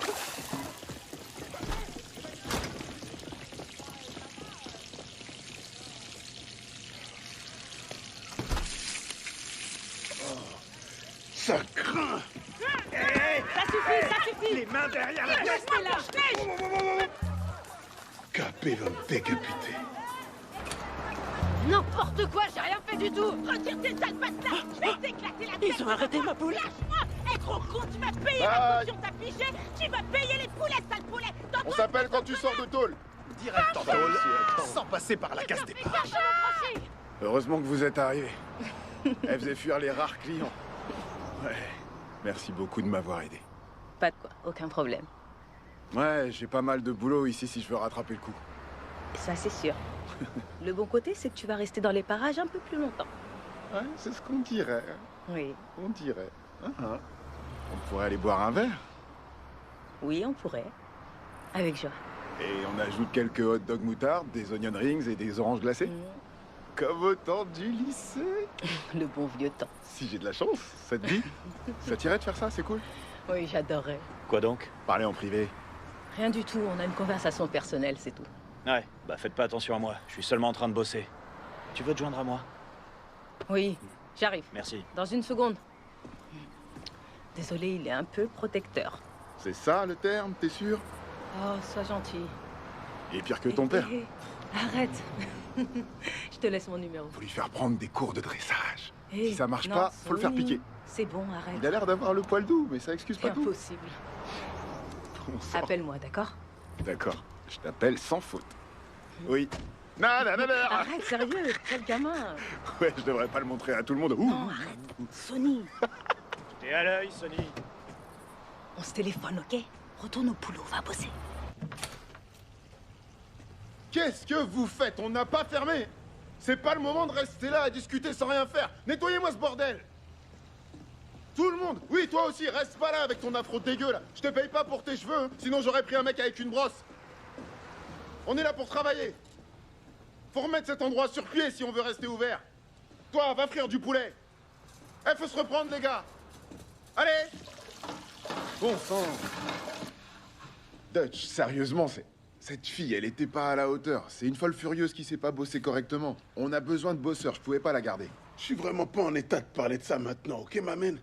Ça craint. Ça suffit. Les mains derrière la tête. Restez là. Capé va me décapiter. N'importe quoi, j'ai rien fait du tout. Retire tes sales pattes là. Je vais t'éclater la tête. Ils ont arrêté ma poule. Lâche-moi. Eh, gros con, tu vas payer la caution que t'as piché. Tu vas payer les poulets, sale poulet. On s'appelle quand tu sors de tôle. Direct en tôle, sans passer par la case départ. Heureusement que vous êtes arrivés. Elle faisait fuir les rares clients. Ouais. Merci beaucoup de m'avoir aidé. Pas de quoi, aucun problème. Ouais, j'ai pas mal de boulot ici si je veux rattraper le coup. Ça, c'est sûr. Le bon côté, c'est que tu vas rester dans les parages un peu plus longtemps. Ouais, c'est ce qu'on dirait. Oui. On dirait. On pourrait aller boire un verre. Oui, on pourrait. Avec joie. Et on ajoute quelques hot dog moutarde, des onion rings et des oranges glacées. Comme au temps du lycée. Le bon vieux temps. Si j'ai de la chance, ça te dit? Ça t'irait de faire ça, c'est cool. Oui, j'adorerais. Quoi donc? Parler en privé. Rien du tout, on a une conversation personnelle, c'est tout. Ouais, bah faites pas attention à moi. Je suis seulement en train de bosser. Tu veux te joindre à moi? Oui, j'arrive. Merci. Dans une seconde. Désolé, il est un peu protecteur. C'est ça le terme, t'es sûr? Oh, sois gentil. Il est pire que ton père. Arrête. Je te laisse mon numéro. Faut lui faire prendre des cours de dressage. Hey, Si ça marche non, pas, faut le faire Sony. piquer. C'est bon, arrête. Il a l'air d'avoir le poil doux, mais ça excuse C'est pas tout. impossible. Bon sang. Appelle-moi, d'accord? D'accord, je t'appelle sans faute. Oui. Non, non, non, non. Arrête, sérieux, quel gamin. Ouais, je devrais pas le montrer à tout le monde. Ouh. Non, arrête. Sony, T'es à l'œil, Sony. on se téléphone, ok? Retourne au boulot, va bosser. Qu'est-ce que vous faites? On n'a pas fermé. C'est pas le moment de rester là à discuter sans rien faire. Nettoyez-moi ce bordel. Tout le monde. Oui, toi aussi, reste pas là avec ton afro dégueu là. Je te paye pas pour tes cheveux, hein. Sinon j'aurais pris un mec avec une brosse. On est là pour travailler. Faut remettre cet endroit sur pied si on veut rester ouvert. Toi, va frire du poulet. Eh, faut se reprendre les gars. Allez. Bon sang. Dutch, sérieusement, Cette fille, elle était pas à la hauteur. C'est une folle furieuse qui sait pas bosser correctement. On a besoin de bosseurs, je pouvais pas la garder. Je suis vraiment pas en état de parler de ça maintenant, ok, m'amène?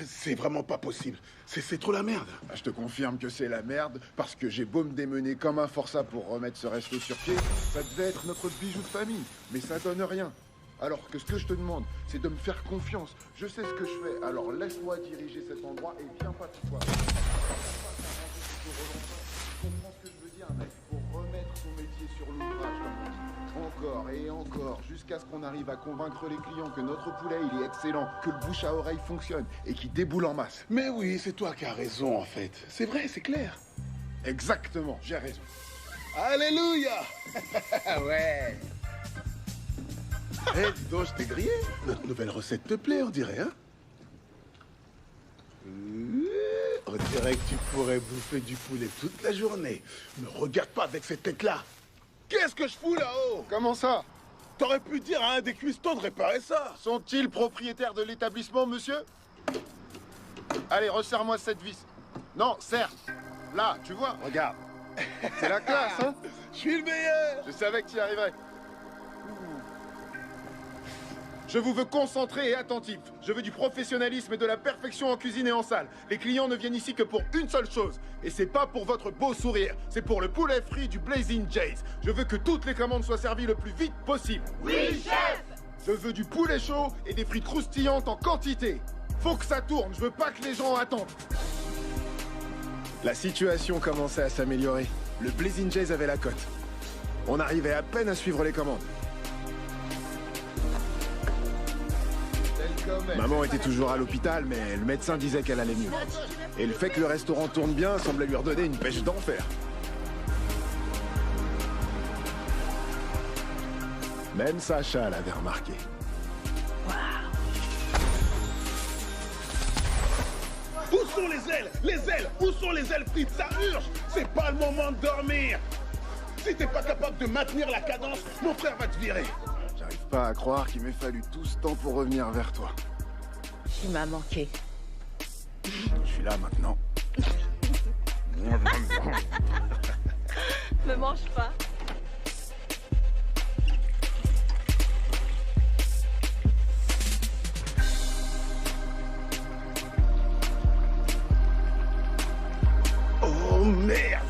C'est vraiment pas possible. C'est trop la merde. Ah, je te confirme que c'est la merde, parce que j'ai beau me démener comme un forçat pour remettre ce resto sur pied, ça devait être notre bijou de famille, mais ça donne rien. Alors que ce que je te demande, c'est de me faire confiance. Je sais ce que je fais, alors laisse-moi diriger cet endroit et viens pas tout toi. Tu comprends ce que je veux dire, mec? Pour remettre son métier sur l'ouvrage, comme on dit. Encore et encore, jusqu'à ce qu'on arrive à convaincre les clients que notre poulet, il est excellent, que le bouche à oreille fonctionne et qu'il déboule en masse. Mais oui, c'est toi qui as raison, en fait. C'est vrai, c'est clair. Exactement, j'ai raison. Alléluia. Ouais. Hé, dis donc, je t'ai grillé. Notre nouvelle recette te plaît, on dirait, hein? On dirait que tu pourrais bouffer du poulet toute la journée. Me regarde pas avec cette tête-là. Qu'est-ce que je fous là-haut? Comment ça? T'aurais pu dire à un des cuistots de réparer ça. Sont-ils propriétaires de l'établissement, monsieur? Allez, resserre-moi cette vis. Non, serre. Là, tu vois, regarde. C'est la classe, hein? Je suis le meilleur. Je savais que tu y arriverais. Je vous veux concentré et attentif. Je veux du professionnalisme et de la perfection en cuisine et en salle. Les clients ne viennent ici que pour une seule chose. Et c'est pas pour votre beau sourire. C'est pour le poulet frit du Blazing Jays. Je veux que toutes les commandes soient servies le plus vite possible. Oui, chef! Je veux du poulet chaud et des frites croustillantes en quantité. Faut que ça tourne. Je veux pas que les gens attendent. La situation commençait à s'améliorer. Le Blazing Jays avait la cote. On arrivait à peine à suivre les commandes. Maman était toujours à l'hôpital, mais le médecin disait qu'elle allait mieux. Et le fait que le restaurant tourne bien semblait lui redonner une pêche d'enfer. Même Sacha l'avait remarqué. Où sont les ailes? Les ailes! Où sont les ailes frites? Ça urge! C'est pas le moment de dormir! Si t'es pas capable de maintenir la cadence, mon frère va te virer! J'arrive pas à croire qu'il m'ait fallu tout ce temps pour revenir vers toi. Tu m'as manqué. Je suis là maintenant. Me mange pas. Oh merde!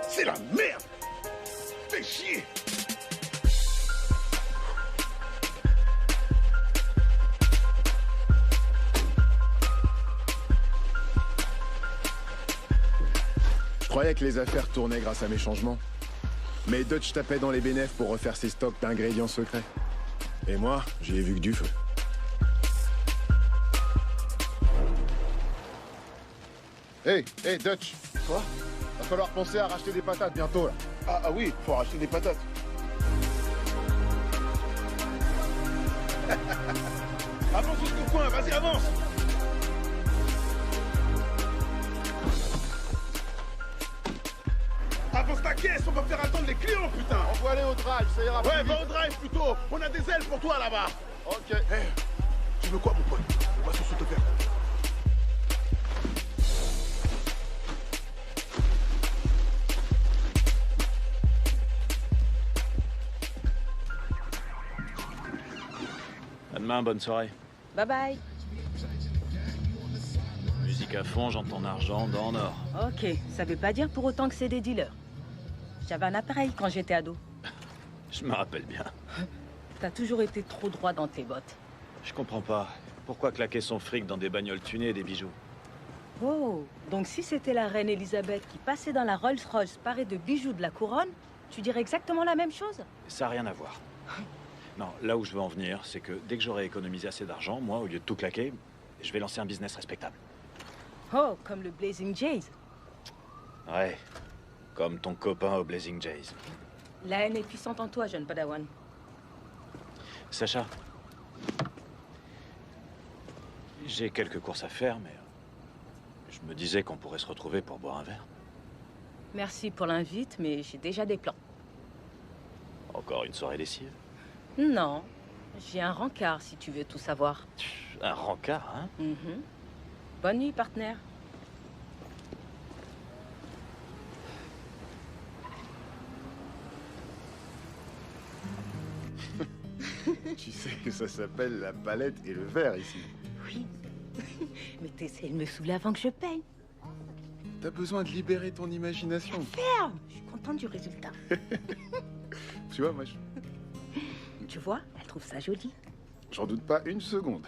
C'est la merde! Fais chier! Je croyais que les affaires tournaient grâce à mes changements. Mais Dutch tapait dans les bénéfices pour refaire ses stocks d'ingrédients secrets. Et moi, j'y ai vu que du feu. Hey, Dutch. Quoi? Va falloir penser à racheter des patates bientôt, là. Ah oui, faut racheter des patates. Avance jusqu'au coin, vas-y, avance! Avance ta caisse, on va faire attendre les clients, putain! Envoie-les au drive, ça ira plus Ouais, vite. va au drive plutôt! On a des ailes pour toi là-bas! Ok. Hey, tu veux quoi, mon pote? On va se te faire. À demain, bonne soirée. Bye bye. Musique à fond, j'entends argent dans or. Ok, ça veut pas dire pour autant que c'est des dealers. J'avais un appareil quand j'étais ado. Je me rappelle bien. T'as toujours été trop droit dans tes bottes. Je comprends pas. Pourquoi claquer son fric dans des bagnoles tunées et des bijoux? Oh, donc si c'était la reine Elisabeth qui passait dans la Rolls-Royce parée de bijoux de la couronne, tu dirais exactement la même chose? Ça n'a rien à voir. Non, là où je veux en venir, c'est que dès que j'aurai économisé assez d'argent, moi, au lieu de tout claquer, je vais lancer un business respectable. Oh, comme le Blazing Jays. Ouais, comme ton copain au Blazing Jays. La haine est puissante en toi, jeune padawan. Sacha, j'ai quelques courses à faire, mais je me disais qu'on pourrait se retrouver pour boire un verre. Merci pour l'invite, mais j'ai déjà des plans. Encore une soirée lessive? Non, j'ai un rencard si tu veux tout savoir. Un rencard, hein? Bonne nuit, partenaire. Tu sais que ça s'appelle la palette et le verre ici. Oui. Mais t'essaies de me saouler avant que je paye. T'as besoin de libérer ton imagination. Ferme! Je suis contente du résultat. Tu vois, moi, Tu vois, elle trouve ça joli. j'en doute pas une seconde.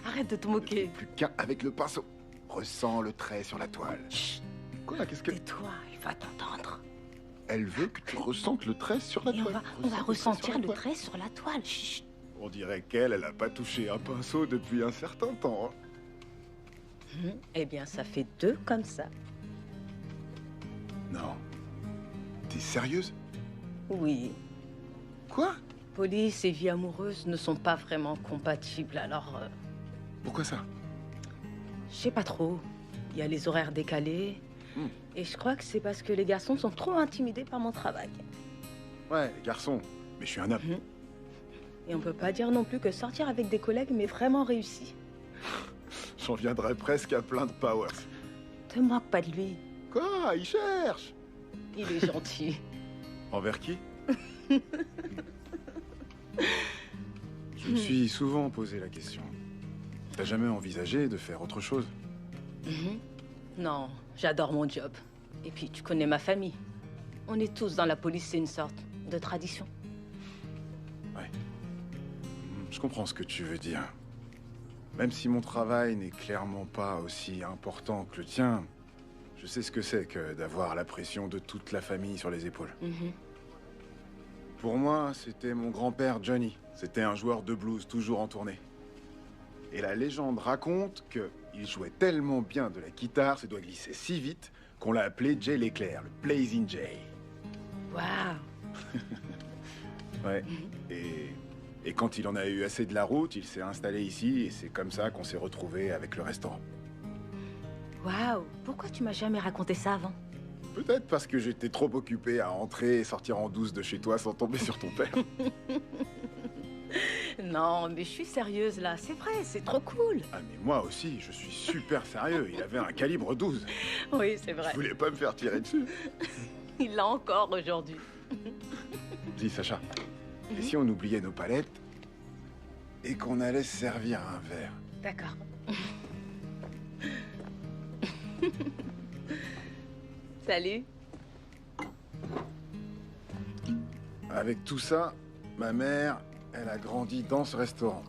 Arrête de te moquer. Plus qu'un avec le pinceau. Ressens le trait sur la toile. Chut. Quoi, qu'est-ce que... Tais-toi, il va t'entendre. Elle veut que tu ressentes le trait sur la Et toile. on va ressentir le trait sur la toile. Chut. On dirait qu'elle a pas touché un pinceau depuis un certain temps. Hein. Eh bien, ça fait 2 comme ça. Non. T'es sérieuse? Oui. Quoi? Police et vie amoureuse ne sont pas vraiment compatibles, alors... Pourquoi ça? Je sais pas trop. Il y a les horaires décalés. Et je crois que c'est parce que les garçons sont trop intimidés par mon travail. Ouais, les garçons. Mais je suis un homme. Et on peut pas dire non plus que sortir avec des collègues m'est vraiment réussi. J'en viendrais presque à plein de powers. Te moque pas de lui. Quoi? Il cherche. Il est gentil. Envers qui? Je me suis souvent posé la question. T'as jamais envisagé de faire autre chose? Non, j'adore mon job. Et puis, tu connais ma famille. On est tous dans la police, c'est une sorte de tradition. Je comprends ce que tu veux dire. Même si mon travail n'est clairement pas aussi important que le tien, je sais ce que c'est que d'avoir la pression de toute la famille sur les épaules. Pour moi, c'était mon grand-père Johnny. C'était un joueur de blues toujours en tournée. Et la légende raconte qu'il jouait tellement bien de la guitare, ses doigts glissaient si vite, qu'on l'a appelé Jay l'Éclair, le Blazing Jay. Waouh. Ouais. Et quand il en a eu assez de la route, il s'est installé ici, et c'est comme ça qu'on s'est retrouvés avec le restaurant. Waouh. Pourquoi tu m'as jamais raconté ça avant? Peut-être parce que j'étais trop occupé à entrer et sortir en douce de chez toi sans tomber sur ton père. Non, mais je suis sérieuse là. C'est vrai, c'est trop cool. Ah mais moi aussi, je suis super sérieux. Il avait un calibre 12. Oui, c'est vrai. Je voulais pas me faire tirer dessus. Il l'a encore aujourd'hui. Dis Sacha, et si on oubliait nos palettes et qu'on allait se servir un verre? D'accord. Salut. Avec tout ça, ma mère, elle a grandi dans ce restaurant.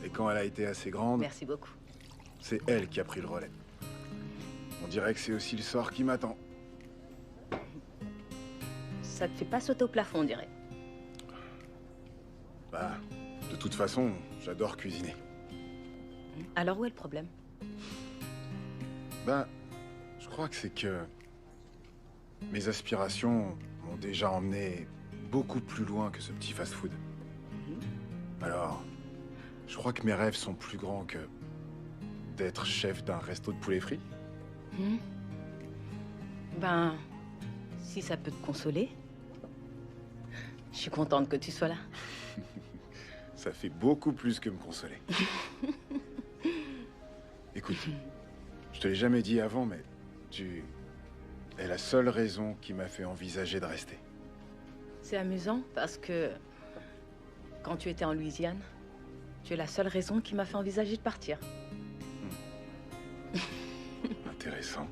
Et quand elle a été assez grande... Merci beaucoup. C'est elle qui a pris le relais. On dirait que c'est aussi le sort qui m'attend. Ça te fait pas sauter au plafond, on dirait. Bah, de toute façon, j'adore cuisiner. Alors où est le problème? Ben, je crois que c'est que mes aspirations m'ont déjà emmené beaucoup plus loin que ce petit fast-food. Alors, je crois que mes rêves sont plus grands que d'être chef d'un resto de poulet frit. Ben, si ça peut te consoler, je suis contente que tu sois là. Ça fait beaucoup plus que me consoler. Écoute, je te l'ai jamais dit avant, mais tu es la seule raison qui m'a fait envisager de rester. C'est amusant parce que quand tu étais en Louisiane, tu es la seule raison qui m'a fait envisager de partir. Intéressant.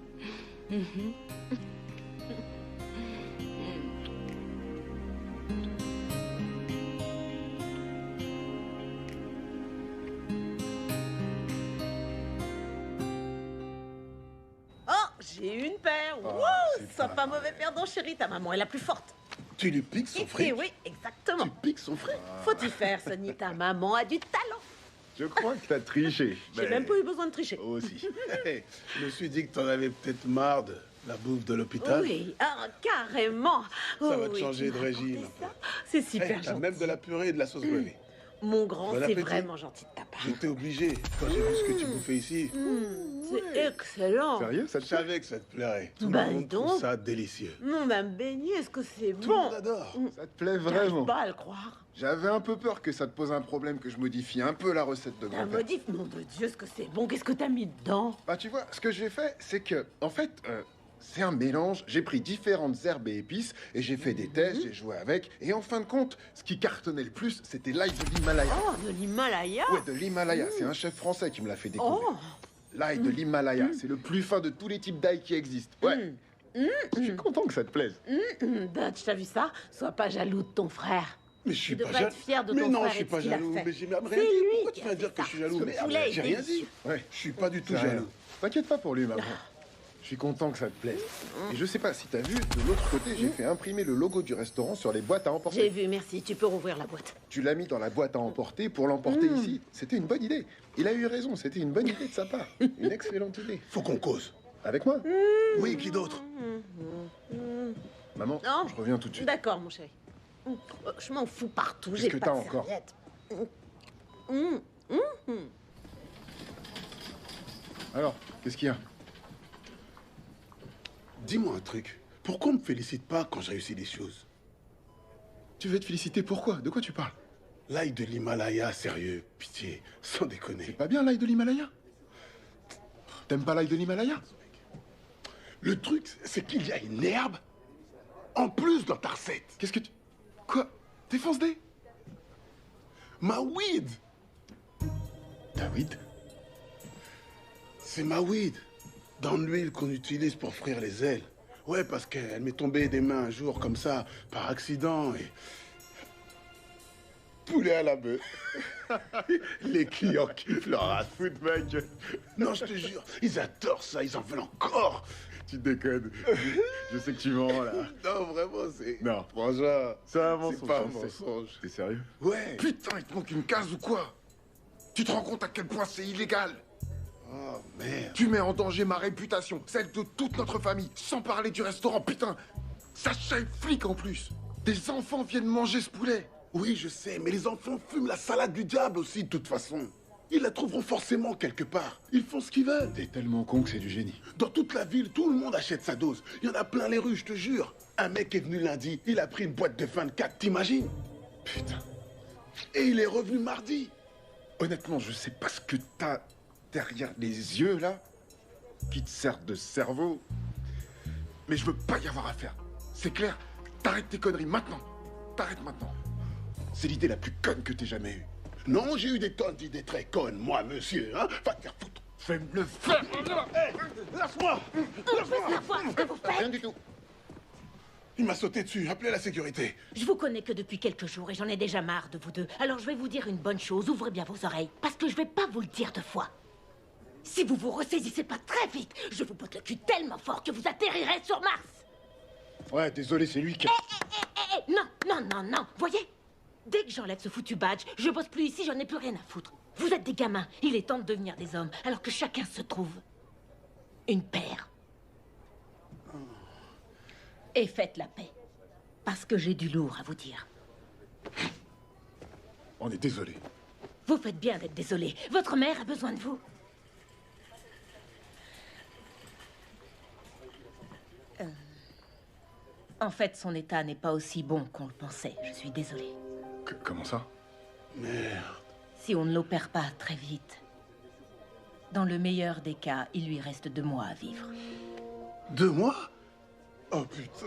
Oh, j'ai une paire. Wouh, sois pas mauvais perdant, chérie. Ta maman est la plus forte. Tu lui piques son fric? Eh oui, exactement. Tu piques son fric? Faut y faire, Sonny. Ta maman a du talent. Je crois que t'as triché. J'ai même pas eu besoin de tricher. Aussi. Je me suis dit que t'en avais peut-être marre de la bouffe de l'hôpital. Oui, carrément. Ça va te changer de régime. C'est super T'as gentil. même de la purée et de la sauce gravy. Mon grand, Bon c'est appétit. vraiment gentil de ta part. J'étais obligé quand j'ai vu ce que tu bouffais ici. C'est excellent. Sérieux, ça te Je savais que ça te plairait. Tout Bah, le monde donc. trouve ça délicieux. Non, même beignet, est-ce que c'est Tout le bon? monde adore. Ça te plaît J'arrive vraiment? pas à le croire. J'avais un peu peur que ça te pose un problème, que je modifie un peu la recette de La grand-père. modif, nom de Dieu, est-ce que c'est bon? Qu'est-ce que t'as mis dedans? Bah tu vois, ce que j'ai fait, c'est que, en fait, C'est un mélange. J'ai pris différentes herbes et épices et j'ai fait des tests, j'ai joué avec. Et en fin de compte, ce qui cartonnait le plus, c'était l'ail de l'Himalaya. Oh, de l'Himalaya? Ouais, de l'Himalaya. C'est un chef français qui me l'a fait découvrir. Oh. L'ail de l'Himalaya, c'est le plus fin de tous les types d'ail qui existent. Ouais. Je suis content que ça te plaise. Dutch, t'as vu ça? Sois pas jaloux de ton frère. Mais je suis tu pas devrais jaloux. être fier de mais ton non, frère je suis et de pas ce qu'il a jaloux. fait. Mais j'ai même C'est rien dit. lui Pourquoi qui tu a vas fait dire que ça. je suis jaloux? Ce Merde, poulet j'ai est rien dit. délicieux. Ouais. Je suis pas du tout C'est rien. jaloux. T'inquiète pas pour lui, maman. Je suis content que ça te plaise. Et je sais pas si t'as vu, de l'autre côté, j'ai fait imprimer le logo du restaurant sur les boîtes à emporter. J'ai vu, merci. Tu peux rouvrir la boîte. Tu l'as mis dans la boîte à emporter pour l'emporter ici. C'était une bonne idée. Il a eu raison, c'était une bonne idée de sa part. Une excellente idée. Faut qu'on cause. Avec moi? Oui, qui d'autre? Maman, Non. je reviens tout de suite. D'accord, mon chéri. Je m'en fous partout. Qu'est-ce J'ai que pas t'as de encore? serviette. Alors, qu'est-ce qu'il y a? Dis-moi un truc. Pourquoi on me félicite pas quand je réussis des choses? Tu veux te féliciter pourquoi? De quoi tu parles? L'ail de l'Himalaya, sérieux, pitié, sans déconner. C'est pas bien l'ail de l'Himalaya? T'aimes pas l'ail de l'Himalaya? Le truc, c'est qu'il y a une herbe en plus dans ta recette. Qu'est-ce que tu... Quoi? T'es fonce-dé? Ma weed. Ta weed? C'est ma weed. Dans l'huile qu'on utilise pour frire les ailes. Ouais, parce qu'elle m'est tombée des mains un jour comme ça, par accident, et... Poulet à la bœuf. Les clients kiffent leur race. Foot mec. Non, je te jure, ils adorent ça, ils en veulent encore. Tu déconnes. Je sais que tu mens, là. Non, vraiment, c'est... Non. Franchement, c'est un mensonge. c'est pas un mensonge. T'es sérieux? Ouais. Putain, il te manque une case ou quoi? Tu te rends compte à quel point c'est illégal? Oh, merde. Tu mets en danger ma réputation, celle de toute notre famille, sans parler du restaurant, putain. Ça chèque flic en plus. Des enfants viennent manger ce poulet. Oui, je sais, mais les enfants fument la salade du diable aussi, de toute façon. Ils la trouveront forcément quelque part. Ils font ce qu'ils veulent. T'es tellement con que c'est du génie. Dans toute la ville, tout le monde achète sa dose. Il y en a plein les rues, je te jure. Un mec est venu lundi, il a pris une boîte de 24, t'imagines? Putain. Et il est revenu mardi. Honnêtement, je sais pas ce que t'as derrière les yeux, là, qui te servent de cerveau. Mais je veux pas y avoir affaire. C'est clair? T'arrêtes tes conneries maintenant. T'arrêtes maintenant. C'est l'idée la plus conne que t'aies jamais eue. Non, j'ai eu des tonnes d'idées très connes, moi, monsieur, hein. Va te faire foutre. Fais-me le faire. Hey, lâche-moi. Lâche-moi. Rien du tout. Il m'a sauté dessus, appelez la sécurité. Je vous connais que depuis quelques jours et j'en ai déjà marre de vous deux. Alors je vais vous dire une bonne chose, ouvrez bien vos oreilles, parce que je vais pas vous le dire deux fois. Si vous vous ressaisissez pas très vite, je vous botte le cul tellement fort que vous atterrirez sur Mars. Ouais, désolé, c'est lui qui a... Non, voyez? Dès que j'enlève ce foutu badge, je bosse plus ici, j'en ai plus rien à foutre. Vous êtes des gamins, il est temps de devenir des hommes, alors que chacun se trouve une paire. Et faites la paix, parce que j'ai du lourd à vous dire. On est désolé. Vous faites bien d'être désolé, votre mère a besoin de vous. En fait, son état n'est pas aussi bon qu'on le pensait, je suis désolée. Comment ça? Merde. Si on ne l'opère pas très vite, dans le meilleur des cas, il lui reste 2 mois à vivre. 2 mois? Oh putain.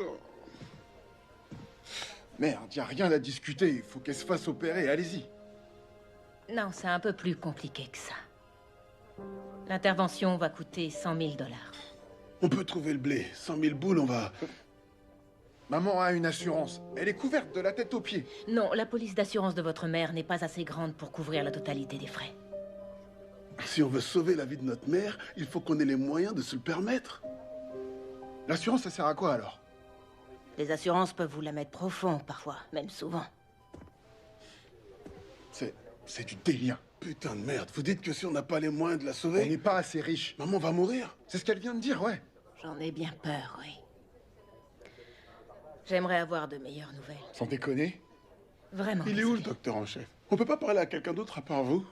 Merde, y a rien à discuter. Il faut qu'elle se fasse opérer, allez-y. Non, c'est un peu plus compliqué que ça. L'intervention va coûter 100 000 $. On peut trouver le blé. 100 000 boules, on va... Maman a une assurance. Elle est couverte de la tête aux pieds. Non, la police d'assurance de votre mère n'est pas assez grande pour couvrir la totalité des frais. Si on veut sauver la vie de notre mère, il faut qu'on ait les moyens de se le permettre. L'assurance, ça sert à quoi, alors? Les assurances peuvent vous la mettre profond, parfois, même souvent. C'est du délire. Putain de merde, vous dites que si on n'a pas les moyens de la sauver... On n'est pas assez riche. Maman va mourir. C'est ce qu'elle vient de dire, ouais. J'en ai bien peur, oui. J'aimerais avoir de meilleures nouvelles. Sans déconner? Vraiment. Il est où, le docteur en chef? On peut pas parler à quelqu'un d'autre à part vous?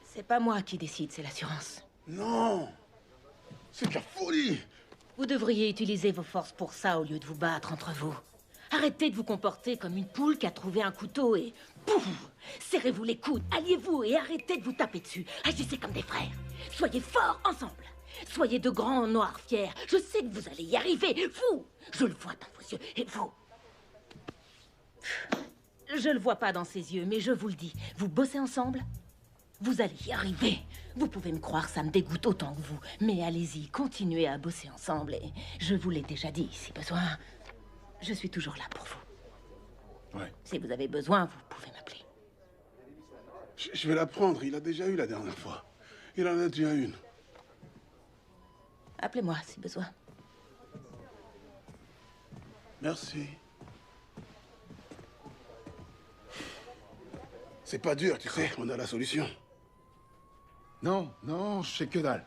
C'est pas moi qui décide, c'est l'assurance. Non! C'est de la folie! Vous devriez utiliser vos forces pour ça au lieu de vous battre entre vous. Arrêtez de vous comporter comme une poule qui a trouvé un couteau et... Pouf! Serrez-vous les coudes, alliez-vous et arrêtez de vous taper dessus. Agissez comme des frères. Soyez forts ensemble. Soyez de grands noirs fiers. Je sais que vous allez y arriver. Vous, je le vois dans vos yeux. Et vous? Je le vois pas dans ses yeux, mais je vous le dis. Vous bossez ensemble? Vous allez y arriver. Vous pouvez me croire, ça me dégoûte autant que vous. Mais allez-y, continuez à bosser ensemble. Et je vous l'ai déjà dit, si besoin, je suis toujours là pour vous. Ouais. Si vous avez besoin, vous pouvez m'appeler. Je vais la prendre. Il a déjà eu la dernière fois. Il en a déjà une. Appelez-moi si besoin. Merci. C'est pas dur, tu sais. On a la solution. Non, non, je sais que dalle.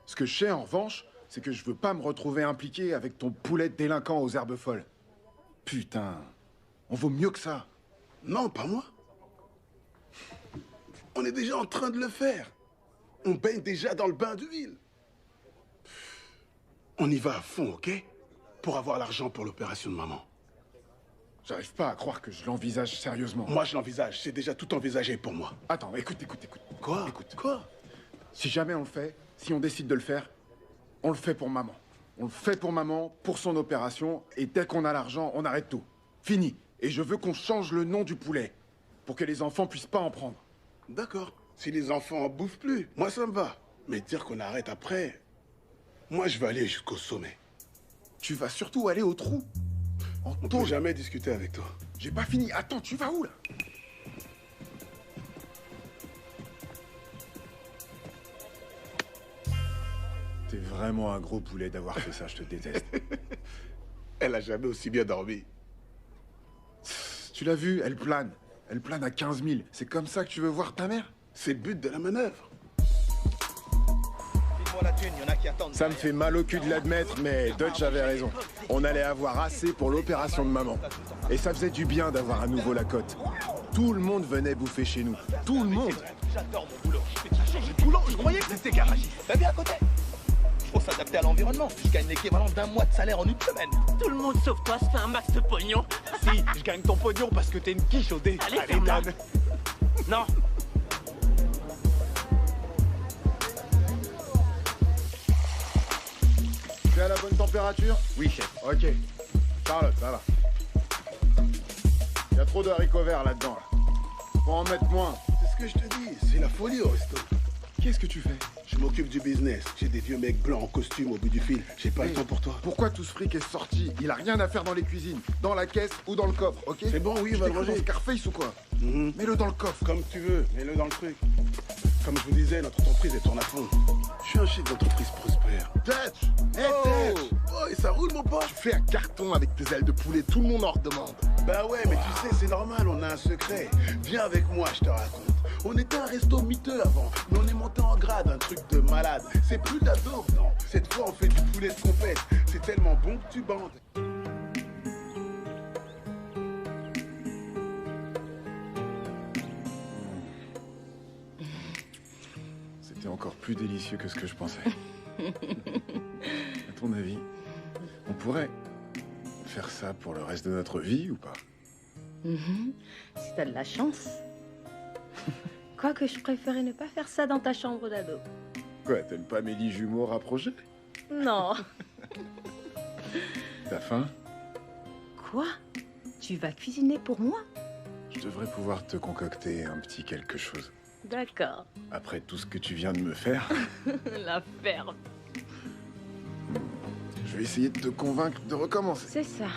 Ce que je sais, en revanche, c'est que je veux pas me retrouver impliqué avec ton poulet de délinquant aux herbes folles. Putain, on vaut mieux que ça. Non, pas moi. On est déjà en train de le faire. On baigne déjà dans le bain d'huile. On y va à fond, ok? Pour avoir l'argent pour l'opération de maman. J'arrive pas à croire que je l'envisage sérieusement. Moi, je l'envisage. C'est déjà tout envisagé pour moi. Attends, écoute. Quoi? Écoute. Quoi? Si jamais on le fait, si on décide de le faire, on le fait pour maman. On le fait pour maman, pour son opération, et dès qu'on a l'argent, on arrête tout. Fini. Et je veux qu'on change le nom du poulet, pour que les enfants puissent pas en prendre. D'accord. Si les enfants en bouffent plus, moi ça me va. Mais dire qu'on arrête après, moi je veux aller jusqu'au sommet. Tu vas surtout aller au trou. On peut jamais discuter avec toi. J'ai pas fini. Attends, tu vas où là? T'es vraiment un gros poulet d'avoir fait ça, je te déteste. Elle a jamais aussi bien dormi. Tu l'as vu, elle plane. Elle plane à 15 000. C'est comme ça que tu veux voir ta mère? C'est le but de la manœuvre. Ça me fait mal au cul de l'admettre, mais Dutch avait raison. On allait avoir assez pour l'opération de maman. Et ça faisait du bien d'avoir à nouveau la cote. Tout le monde venait bouffer chez nous. Tout le monde. J'adore mon boulot. Mais tu as changé de boulot? Je croyais que c'était garagiste. T'as bien à côté. Faut s'adapter à l'environnement. Je gagne l'équivalent d'un mois de salaire en une semaine. Tout le monde sauf toi se fait un max de pognon. Si, je gagne ton pognon parce que t'es une quiche au dé. Allez, ferme-la. Non. Tu es à la bonne température? Oui, chef. Ok. Charlotte, ça va. Il y a trop de haricots verts là-dedans. Faut en mettre moins. C'est ce que je te dis, c'est la folie au resto. Qu'est-ce que tu fais? Je m'occupe du business. J'ai des vieux mecs blancs en costume au bout du fil. J'ai pas le temps pour toi. Pourquoi tout ce fric est sorti? Il a rien à faire dans les cuisines, dans la caisse ou dans le coffre, ok? C'est bon, oui, va le ranger. Scarface ou quoi? Mets-le dans le coffre. Comme tu veux, mets-le dans le truc. Comme je vous disais, notre entreprise est tourne à fond. Je suis un chef d'entreprise prospère. Dutch! Hey, Dutch! Oh, et ça roule, mon pote? Tu fais un carton avec tes ailes de poulet, tout le monde en redemande. Bah ouais, mais tu sais, c'est normal, on a un secret. Viens avec moi, je te raconte. On était un resto miteux avant, mais on est monté en grade, un truc de malade. C'est plus de la dope, non. Cette fois, on fait du poulet de compète. C'est tellement bon que tu bandes. C'était encore plus délicieux que ce que je pensais. À ton avis, on pourrait faire ça pour le reste de notre vie ou pas? Si t'as de la chance. Quoique je préférais ne pas faire ça dans ta chambre d'ado. Quoi, t'aimes pas mes lits jumeaux rapprochés? Non. T'as faim? Quoi? Tu vas cuisiner pour moi? Je devrais pouvoir te concocter un petit quelque chose. D'accord. Après tout ce que tu viens de me faire, La ferme. je vais essayer de te convaincre de recommencer. C'est ça.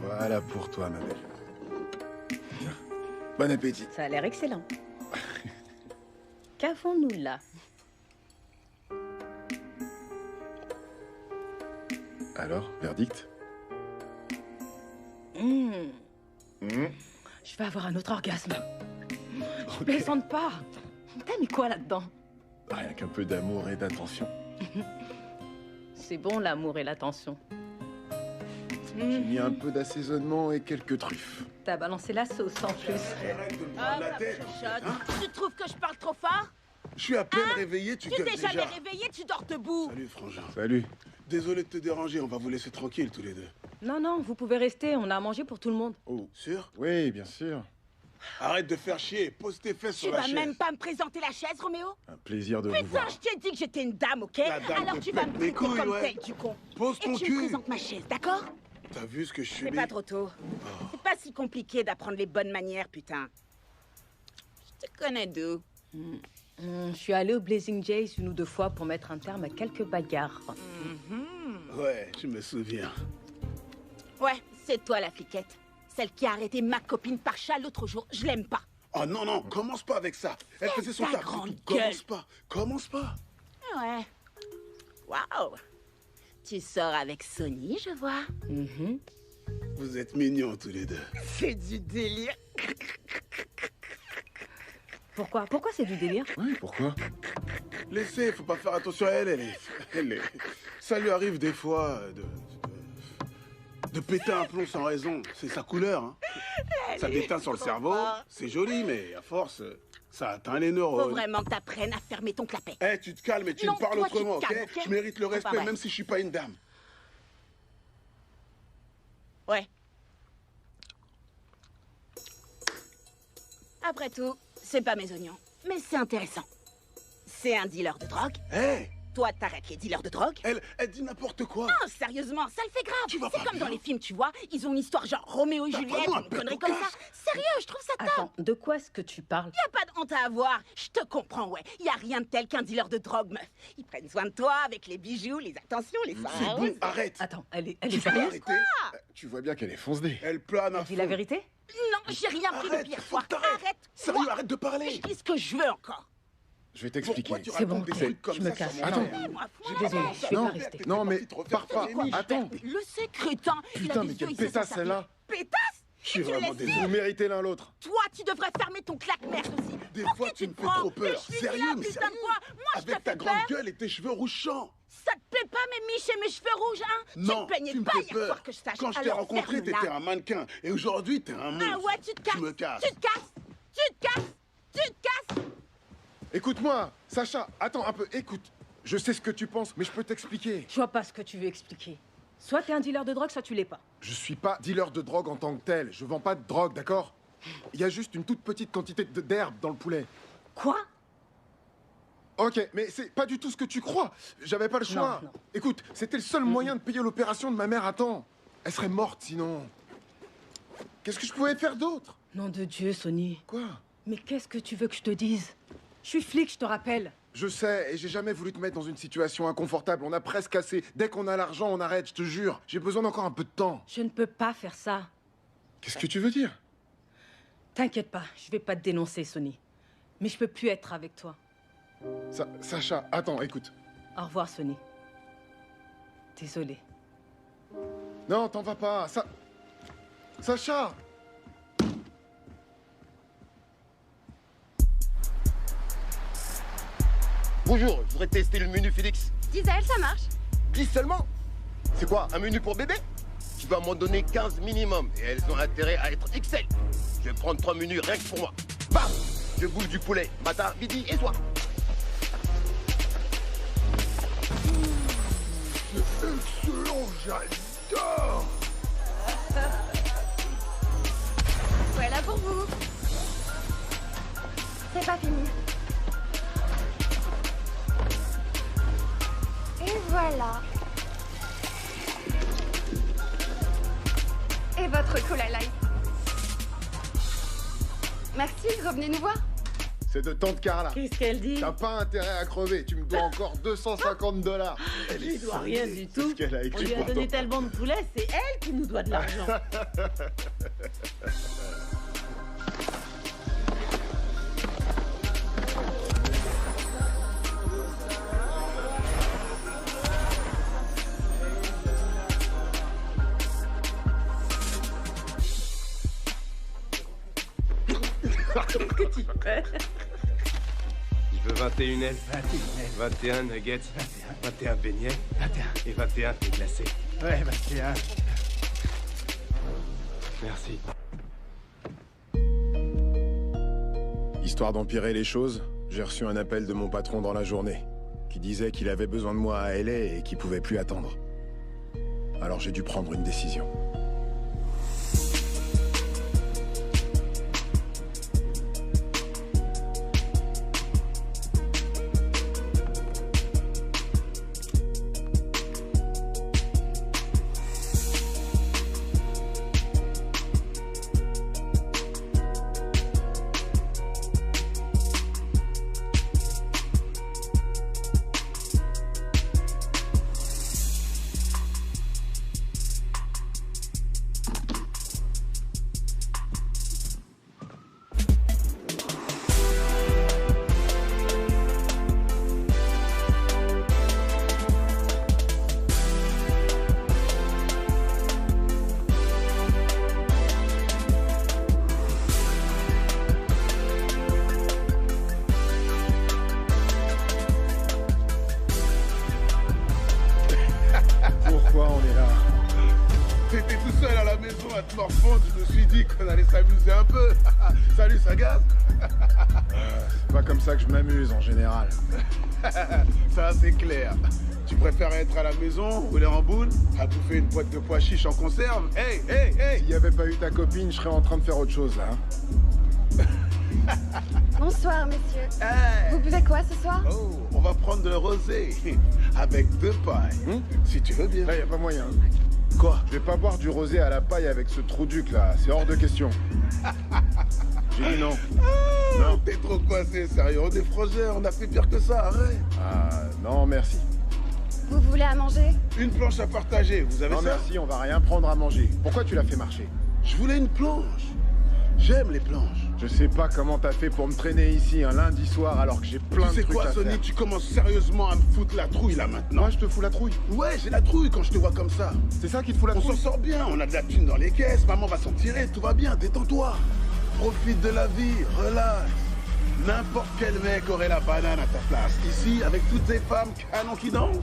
Voilà pour toi, ma belle. Tiens. Bon appétit. Ça a l'air excellent. Qu'avons-nous là? Alors, verdict? Je vais avoir un autre orgasme. Je plaisante pas. T'as mis quoi là-dedans? Rien qu'un peu d'amour et d'attention. C'est bon l'amour et l'attention. J'ai mis un peu d'assaisonnement et quelques truffes. T'as balancé la sauce en plus. Ah, la chuchote. Tu trouves que je parle trop fort? Je suis à peine réveillé, tu Tu gueules t'es déjà. jamais réveillé, tu dors debout. Salut, frangin. Salut. désolé de te déranger, on va vous laisser tranquille tous les deux. Non, non, vous pouvez rester, on a à manger pour tout le monde. Oh, sûr? Oui, bien sûr. Arrête de faire chier, pose tes fesses Tu sur la vas chaise. même pas me présenter la chaise, Roméo? Un plaisir de vous Putain, voir. je t'ai dit que j'étais une dame, ok? La dame Alors te tu vas pète me les traiter couilles, comme ouais. tel, du con. Pose ton Et tu cul. me présentes ma chaise, d'accord? T'as vu ce que je suis? C'est pas trop tôt. C'est pas si compliqué d'apprendre les bonnes manières, putain. Je te connais d'où? Je suis allée au Blazing Jays 1 ou 2 fois pour mettre un terme à quelques bagarres. Ouais, je me souviens. Ouais, c'est toi la fliquette. Celle qui a arrêté ma copine par chat l'autre jour. Je l'aime pas. Oh non, non, commence pas avec ça. Elle faisait son ta taf. grande Commence gueule. pas, commence pas. Ouais. Waouh. Tu sors avec Sony, je vois. Vous êtes mignons tous les deux. C'est du délire. Pourquoi? Pourquoi c'est du délire? Oui, pourquoi? Laissez, faut pas faire attention à elle. Ça lui arrive des fois de péter un plomb sans raison. C'est sa couleur, hein. Ça déteint sur le cerveau. C'est joli, mais à force, ça atteint les Faut neurones. vraiment que t'apprennes à fermer ton clapet. Eh, tu te calmes et tu Non, me parles toi, tu te autrement, ok? calmes, ok? Je mérite le Oh, bah respect, ouais. même si je suis pas une dame. Ouais. Après tout, c'est pas mes oignons, mais c'est intéressant. C'est un dealer de drogue. Hé! Toi, t'arrêtes les dealers de drogue. Elle dit n'importe quoi. Non, sérieusement, ça le fait grave. C'est comme bien. dans les films, tu vois. Ils ont une histoire genre Roméo et Juliette, vraiment un une connerie père comme ça. Sérieux, je trouve ça top. Attends, de quoi est-ce que tu parles? Y a pas de honte à avoir. Je te comprends, ouais. Y a rien de tel qu'un dealer de drogue, meuf. Ils prennent soin de toi avec les bijoux, les attentions, les C'est soins. bon, arrête. Attends, elle est Tu peux sérieuse? arrêter. Tu vois bien qu'elle est fonce-dé. Elle plane à Dis la fond. vérité? Non, j'ai rien pris Arrête, depuis hier faut soir. que t'arrêtes. Arrête. Sérieux, arrête de parler. Je dis ce que je veux encore. Je vais t'expliquer. Pourquoi tu C'est bon, racontes des ok, trucs comme je me ça sur casse. mon Attends. père? Je suis désolée, je vais Non, pas rester. non, mais pars pas. Attends. Le sais, crétin. Il a Putain, des mais yeux, quelle il sait s'en pétasse servir. celle-là. Pétasse? Je suis Tu me vraiment laisses désolé. dire. Vous méritez l'un l'autre. Toi, tu devrais fermer ton claque-merde aussi. Des Pour fois, qui tu me te fais prends? trop peur. Mais je suis Sérieux, là, mais putain sérieux. de quoi? Moi, je te Avec ta fais grande peur? gueule et tes cheveux rougeants. Ça te plaît pas, mes miches et mes cheveux rouges, hein? Non, Tu te plaignais tu me pas fais hier peur. soir que je sache. Quand je t'ai Alors, rencontré, ferme-la. t'étais un mannequin. Et aujourd'hui, t'es un monstre. Ah ouais, tu te casses. Tu me casses. Tu te casses. Tu te casses. Tu te casses. Écoute-moi, Sacha, attends un peu, écoute. Je sais ce que tu penses, mais je peux t'expliquer. Je vois pas ce que tu veux expliquer. Soit t'es un dealer de drogue, soit tu l'es pas. Je suis pas dealer de drogue en tant que tel. Je vends pas de drogue, d'accord? Il y a juste une toute petite quantité d'herbe dans le poulet. Quoi? Ok, mais c'est pas du tout ce que tu crois. J'avais pas le choix. Non, non. Écoute, c'était le seul moyen de payer l'opération de ma mère à temps. Elle serait morte sinon. Qu'est-ce que je pouvais faire d'autre? Nom de Dieu, Sony. Quoi? Mais qu'est-ce que tu veux que je te dise? Je suis flic, je te rappelle. Je sais, et j'ai jamais voulu te mettre dans une situation inconfortable. On a presque assez. Dès qu'on a l'argent, on arrête, je te jure. J'ai besoin d'encore un peu de temps. Je ne peux pas faire ça. Qu'est-ce que tu veux dire? T'inquiète pas, je vais pas te dénoncer, Sony. Mais je peux plus être avec toi. Sacha, attends, écoute. Au revoir, Sony. Désolé. Non, t'en vas pas. Sacha! Bonjour, je voudrais tester le menu Félix. 10 à elle, ça marche. 10 seulement? C'est quoi, un menu pour bébé? Tu vas m'en donner 15 minimum et elles ont intérêt à être XL. Je vais prendre 3 menus rien que pour moi. Bam! Je bouffe du poulet, matin, midi et soir. C'est excellent, j'adore. Voilà pour vous. C'est pas fini. Et voilà. Et votre cola light. Merci, revenez nous voir. C'est de tante Carla. Qu'est-ce qu'elle dit? T'as pas intérêt à crever. Tu me dois encore $250. Je lui dois rien du tout. Qu'elle a On écrit lui a pour donné toi. tellement de poulet, c'est elle qui nous doit de l'argent. Qu'est-ce que tu fais? Je veux 21 ailes. 21 nuggets. 21 beignets. Et 21 thé glacé. Ouais, 21. Merci. Histoire d'empirer les choses, j'ai reçu un appel de mon patron dans la journée. qui disait qu'il avait besoin de moi à LA et qu'il pouvait plus attendre. Alors j'ai dû prendre une décision. Pourquoi on est là? T'étais tout seul à la maison à te morfondre, je me suis dit qu'on allait s'amuser un peu. Salut, ça gaz? C'est pas comme ça que je m'amuse en général. Ça, c'est clair. Tu préfères être à la maison, rouler en boule, à bouffer une boîte de pois chiches en conserve? Hey, hey, hey! S'il n'y avait pas eu ta copine, je serais en train de faire autre chose, là. Bonsoir, messieurs. Hey. Vous buvez quoi ce soir? Oh, on va prendre le rosé, avec 2 pailles, si tu veux bien. Là, y a pas moyen. Quoi? Je vais pas boire du rosé à la paille avec ce trou duc, là. C'est hors de question. J'ai dit non. Non. T'es trop coincé, sérieux. On est frangins, on a fait pire que ça, arrête. Ah, non, merci. Vous voulez à manger? Une planche à partager, vous avez non, ça? Non, merci, on va rien prendre à manger. Pourquoi tu l'as fait marcher? Je voulais une planche. J'aime les planches. Je sais pas comment t'as fait pour me traîner ici un lundi soir alors que j'ai plein de trucs à faire. Tu sais quoi, Sony, tu commences sérieusement à me foutre la trouille là maintenant. Moi, je te fous la trouille? Ouais, j'ai la trouille quand je te vois comme ça. C'est ça qui te fout la trouille? On s'en sort bien, on a de la thune dans les caisses, maman va s'en tirer, tout va bien, détends-toi. Profite de la vie, relax. N'importe quel mec aurait la banane à ta place. Ici, avec toutes ces femmes canons qui dansent.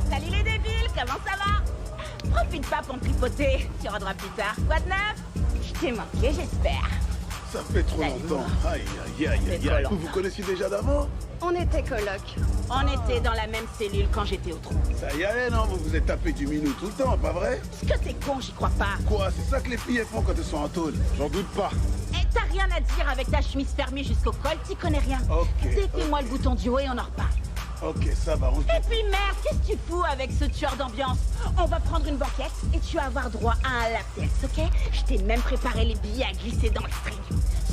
Salut les débiles, comment ça va? Profite pas pour me tripoter, tu rendras plus tard. Quoi de neuf? Je t'ai manqué, j'espère. Ça fait trop longtemps. Aïe, aïe, aïe, aïe, aïe. Vous vous connaissiez déjà d'avant? On était colocs. On était dans la même cellule quand j'étais au trou. Ça y allait, non? Vous vous êtes tapé du minou tout le temps, pas vrai? Ce que c'est con, j'y crois pas. Quoi? C'est ça que les filles font quand elles sont en tôle? J'en doute pas. Et t'as rien à dire avec ta chemise fermée jusqu'au col, t'y connais rien. Ok. Défais-moi le bouton du haut et on en reparle. Ok, ça va, on... Et puis merde, qu'est-ce que tu fous avec ce tueur d'ambiance? On va prendre une banquette et tu vas avoir droit à un latex, ok? Je t'ai même préparé les billets à glisser dans le string.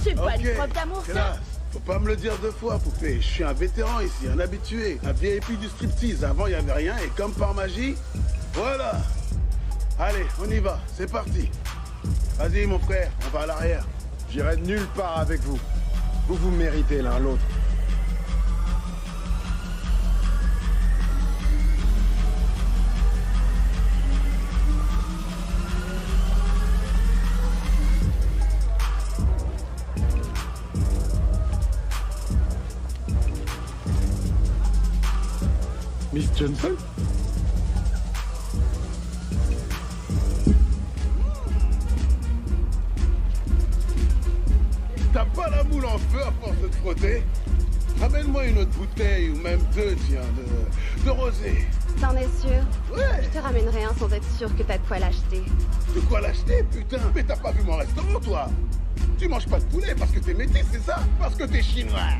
C'est pas une preuve d'amour, ça? Faut pas me le dire 2 fois, poupée. Je suis un vétéran ici, un habitué. Un VIP du striptease. Avant, il y avait rien et comme par magie, voilà. Allez, on y va, c'est parti. Vas-y, mon frère, on va à l'arrière. J'irai nulle part avec vous. Vous vous méritez l'un l'autre. Miss Johnson? T'as pas la moule en feu à force de te frotter? Ramène-moi une autre bouteille, ou même 2, tiens, de rosé. T'en es sûr? Ouais. Je te ramènerai un sans être sûr que t'as de quoi l'acheter. De quoi l'acheter, putain? Mais t'as pas vu mon restaurant, toi? Tu manges pas de poulet parce que t'es métis, c'est ça? Parce que t'es chinois.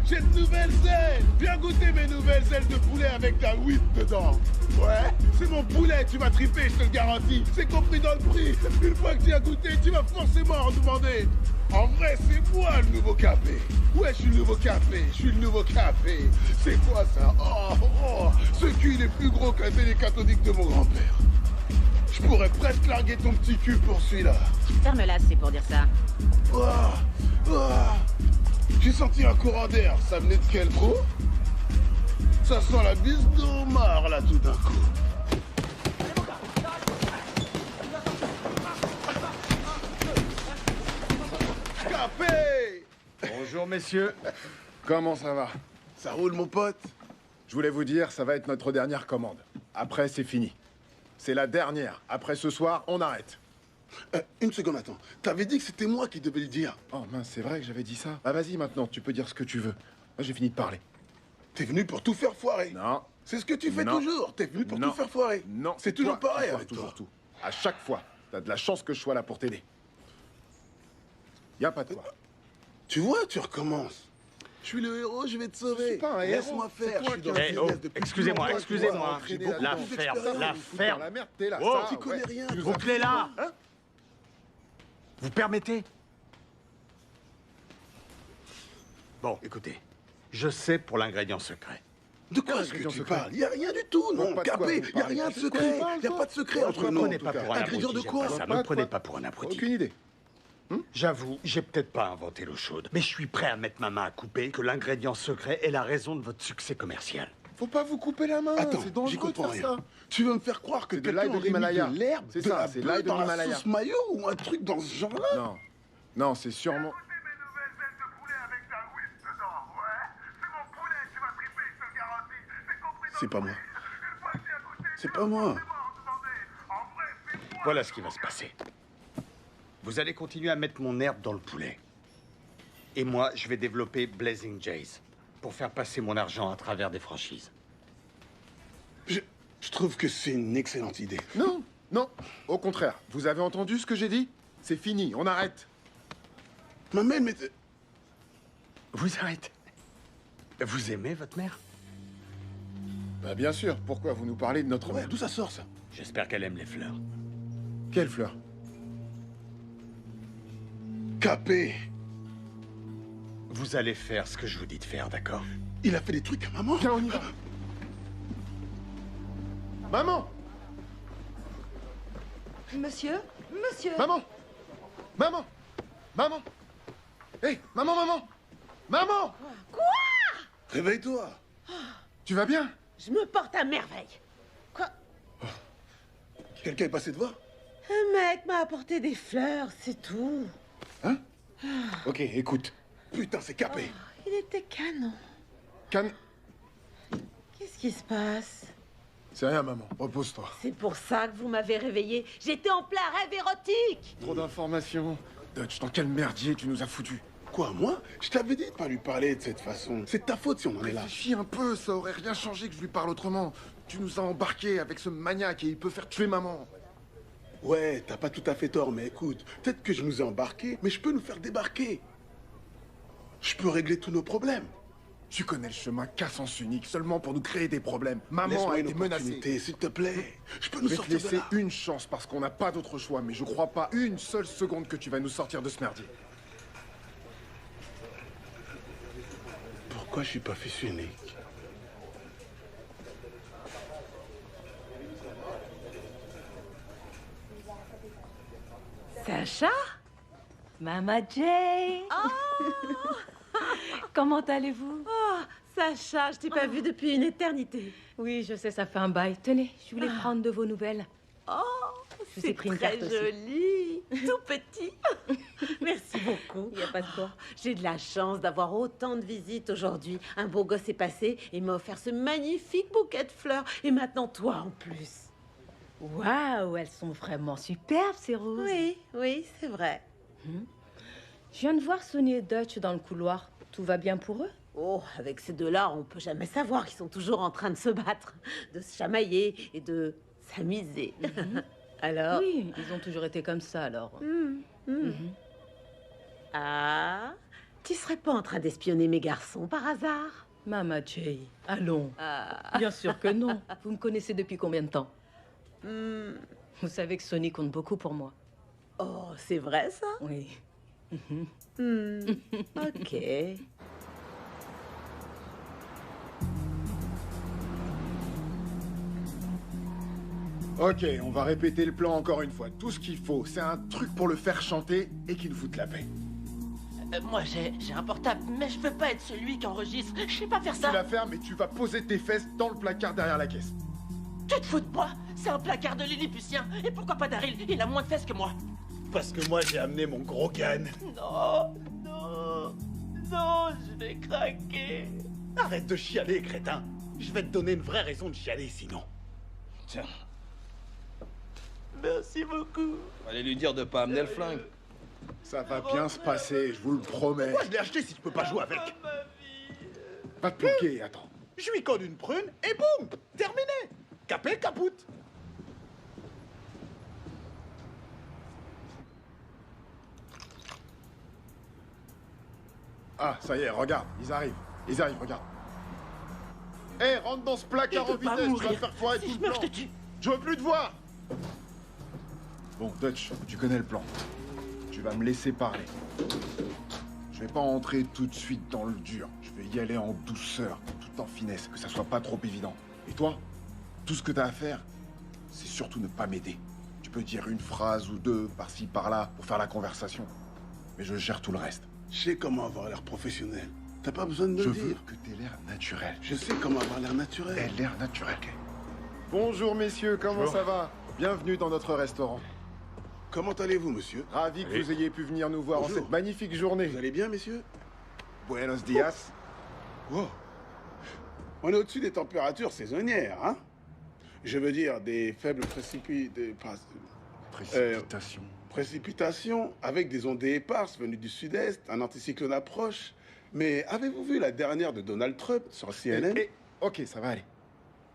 J'ai de nouvelles ailes. Viens goûter mes nouvelles ailes de poulet avec ta huître dedans. Ouais, c'est mon poulet, tu vas triper, je te le garantis. C'est compris dans le prix. Une fois que tu as goûté, tu vas forcément en demander. En vrai, c'est moi le nouveau café. Ouais, je suis le nouveau café. Je suis le nouveau café. C'est quoi ça? Oh, ce cul, il est plus gros qu'un télé cathodique de mon grand-père. Je pourrais presque larguer ton petit cul pour celui-là. Ferme-la, c'est pour dire ça. J'ai senti un courant d'air. Ça venait de quel trou? Ça sent la bise d'Omar, là, tout d'un coup. Café! Bonjour, messieurs. Comment ça va? Ça roule, mon pote? Je voulais vous dire, ça va être notre dernière commande. Après, c'est fini. C'est la dernière. Après ce soir, on arrête. Une seconde, attends. T'avais dit que c'était moi qui devais le dire. Oh mince, c'est vrai que j'avais dit ça. Ah vas-y maintenant, tu peux dire ce que tu veux. Moi j'ai fini de parler. T'es venu pour tout faire foirer. Non. C'est ce que tu fais Non. toujours. T'es venu pour Non. tout faire foirer. Non. C'est toujours toi pareil qui avec foires toi. toujours tout. À chaque fois. T'as de la chance que je sois là pour t'aider. Y a pas de quoi. Tu vois, tu recommences. Je suis le héros, je vais te sauver. Je suis pas un héros. Laisse-moi C'est faire. toi Je suis qui dans as- le Eh, business oh, depuis excusez-moi, plus longtemps. excusez-moi. J'ai beaucoup La plus ferme, d'expérience. la Dans ferme. la merde, t'es là. Oh, ça, tu connais ouais. rien. Tu nous Vous as clés là. Hein? Vous permettez? Bon, écoutez. Je sais pour l'ingrédient secret. De quoi est-ce que tu parles? Y a rien du tout, non, Pas de quoi Capé. vous Y a parlez. rien de De quoi secret. tu parles, Y a toi pas de secret Ne entre me nous. prenez pas pour un Ingrédient abruti, de quoi? j'aime pas ça. Ne me prenez pas pour un abruti. Aucune idée. J'avoue, j'ai peut-être pas inventé l'eau chaude, mais je suis prêt à mettre ma main à couper que l'ingrédient secret est la raison de votre succès commercial. Faut pas vous couper la main. Attends, c'est j'y dangereux de comprends faire rien. ça. Tu veux me faire croire que C'est de quelqu'un l'ail de aurait mis l'Himalaya. de l'herbe, C'est de ça, la c'est bœuf l'ail de dans la l'Himalaya. sauce mayo ou un truc dans ce genre-là? Non. Non, c'est sûrement. C'est pas moi. C'est pas moi. Voilà ce qui va se passer. Vous allez continuer à mettre mon herbe dans le poulet. Et moi, je vais développer Blazing Jays pour faire passer mon argent à travers des franchises. Je trouve que c'est une excellente idée. Non, non. Au contraire. Vous avez entendu ce que j'ai dit? C'est fini. On arrête. Ma mère, mais... Vous arrêtez. Vous aimez votre mère? Bah bien sûr. Pourquoi vous nous parlez de notre mère? D'où ça sort, ça? J'espère qu'elle aime les fleurs. Quelle fleur? Capé. Vous allez faire ce que je vous dis de faire, d'accord? Il a fait des trucs à maman. Viens, on y va. Maman! Monsieur? Monsieur? Maman! Maman! Maman! Hé, maman, maman! Maman! Quoi? Réveille-toi. Tu vas bien? Je me porte à merveille. Quoi? Quelqu'un est passé devant? Un mec m'a apporté des fleurs, c'est tout. Hein? Ok, écoute. Putain, c'est Capé. Il était canon. Qu'est-ce qui se passe? C'est rien, maman. Repose-toi. C'est pour ça que vous m'avez réveillée. J'étais en plein rêve érotique. Trop d'informations. Dutch, dans quel merdier tu nous as foutus? Quoi, moi? Je t'avais dit de pas lui parler de cette façon. C'est ta faute si on en est là. Réfléchis un peu, ça aurait rien changé que je lui parle autrement. Tu nous as embarqués avec ce maniaque et il peut faire tuer maman. Ouais, t'as pas tout à fait tort, mais écoute, peut-être que je nous ai embarqués, mais je peux nous faire débarquer. Je peux régler tous nos problèmes. Tu connais le chemin qu'à sens unique, seulement pour nous créer des problèmes. Maman Laisse-moi a une été menacée. opportunité, s'il te plaît. Je peux Je nous vais te sortir de laisser là. une chance parce qu'on n'a pas d'autre choix, mais je crois pas une seule seconde que tu vas nous sortir de ce merdier. Pourquoi je suis pas fils unique? Sacha? Mama Jay? Comment allez-vous? Oh, Sacha, je t'ai pas vue depuis une éternité. Oui, je sais, ça fait un bail. Tenez, je voulais prendre de vos nouvelles. Oh, Je vous ai c'est pris une très carte aussi. joli. Tout petit. Merci beaucoup. Il n'y a pas de quoi. J'ai de la chance d'avoir autant de visites aujourd'hui. Un beau gosse est passé et m'a offert ce magnifique bouquet de fleurs. Et maintenant, toi en plus. Waouh, elles sont vraiment superbes, ces roses. Oui, oui, c'est vrai. Je viens de voir Sonny et Dutch dans le couloir. Tout va bien pour eux? Oh, avec ces deux-là, on peut jamais savoir qu'ils sont toujours en train de se battre, de se chamailler et de s'amuser. Alors? Oui, ils ont toujours été comme ça, alors. Ah, tu serais pas en train d'espionner mes garçons par hasard? Mama Jay, allons. Ah. Bien sûr que non. Vous me connaissez depuis combien de temps? Vous savez que Sonny compte beaucoup pour moi. Oh, c'est vrai ça? Oui. Ok. Ok, on va répéter le plan encore une fois. Tout ce qu'il faut, c'est un truc pour le faire chanter et qu'il nous foute la paix. Moi, j'ai un portable, mais je veux pas être celui qui enregistre. Je sais pas faire ça. Tu la fermes et tu vas poser tes fesses dans le placard derrière la caisse. Tu te fous de moi? C'est un placard de Lilliputien. Et pourquoi pas Daryl? Il a moins de fesses que moi. Parce que moi, j'ai amené mon gros gun. Non, non, non, je vais craquer. Arrête de chialer, crétin. Je vais te donner une vraie raison de chialer, sinon. Tiens, Merci beaucoup. allez lui dire de pas amener le flingue. Ça va bien se passer, je vous le promets. Pourquoi je l'ai acheté si tu peux pas jouer avec? Va te planquer, attends. Je lui colle une prune et boum, terminé. Capé, caput. Ah, ça y est, regarde, ils arrivent. Ils arrivent, regarde. Hé, rentre dans ce placard en vitesse, tu vas te faire foirer tout le plan. Je veux plus te voir. Bon, Dutch, tu connais le plan. Tu vas me laisser parler. Je vais pas entrer tout de suite dans le dur. Je vais y aller en douceur, tout en finesse, que ça soit pas trop évident. Et toi, tout ce que t'as à faire, c'est surtout ne pas m'aider. Tu peux dire une phrase ou deux, par-ci, par-là, pour faire la conversation. Mais je gère tout le reste. Je sais comment avoir l'air professionnel. T'as pas besoin de me le dire. Je veux que t'aies l'air naturel. Je sais comment avoir l'air naturel. Aie l'air naturel. Bonjour messieurs, comment ça va? Bienvenue dans notre restaurant. Comment allez-vous, monsieur? Ravi que vous ayez pu venir nous voir en cette magnifique journée. Vous allez bien, messieurs? Buenos dias. Wow. On est au-dessus des températures saisonnières, hein? Je veux dire, des faibles précipitations. Précipitations avec des ondées éparses venues du sud-est, un anticyclone approche. Mais avez-vous vu la dernière de Donald Trump sur CNN? Ok, ça va aller.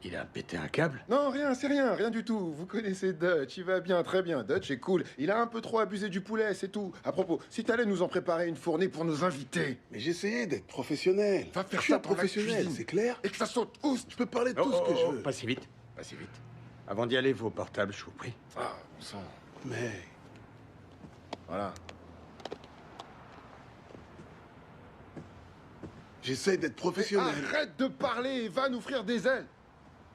Il a pété un câble? Non, rien, c'est rien, rien du tout. Vous connaissez Dutch, il va bien, très bien. Dutch est cool. Il a un peu trop abusé du poulet, c'est tout. À propos, si t'allais nous en préparer une fournée pour nos invités. Mais j'essayais d'être professionnel. Va faire Je suis ça un professionnel, c'est clair? Et que ça saute oust. Je peux parler de tout ce que je veux. Pas si vite, pas si vite. Avant d'y aller, vos portables, je vous prie. Ah, on sent. Mais... Voilà. J'essaie d'être professionnel. Arrête de parler et va nous offrir des ailes.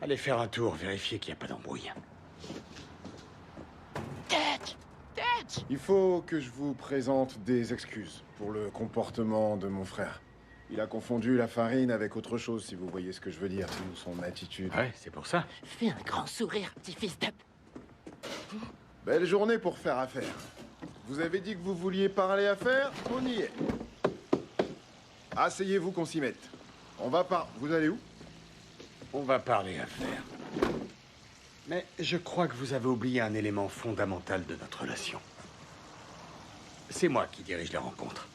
Allez faire un tour, vérifier qu'il n'y a pas d'embrouille. Il faut que je vous présente des excuses pour le comportement de mon frère. Il a confondu la farine avec autre chose, si vous voyez ce que je veux dire, ou son attitude. Ouais, c'est pour ça. Fais un grand sourire, petit fils de... Belle journée pour faire affaire. Vous avez dit que vous vouliez parler affaires, on y est. Asseyez-vous qu'on s'y mette. On va pas. Vous allez où? On va parler affaires. Mais je crois que vous avez oublié un élément fondamental de notre relation. C'est moi qui dirige les rencontres.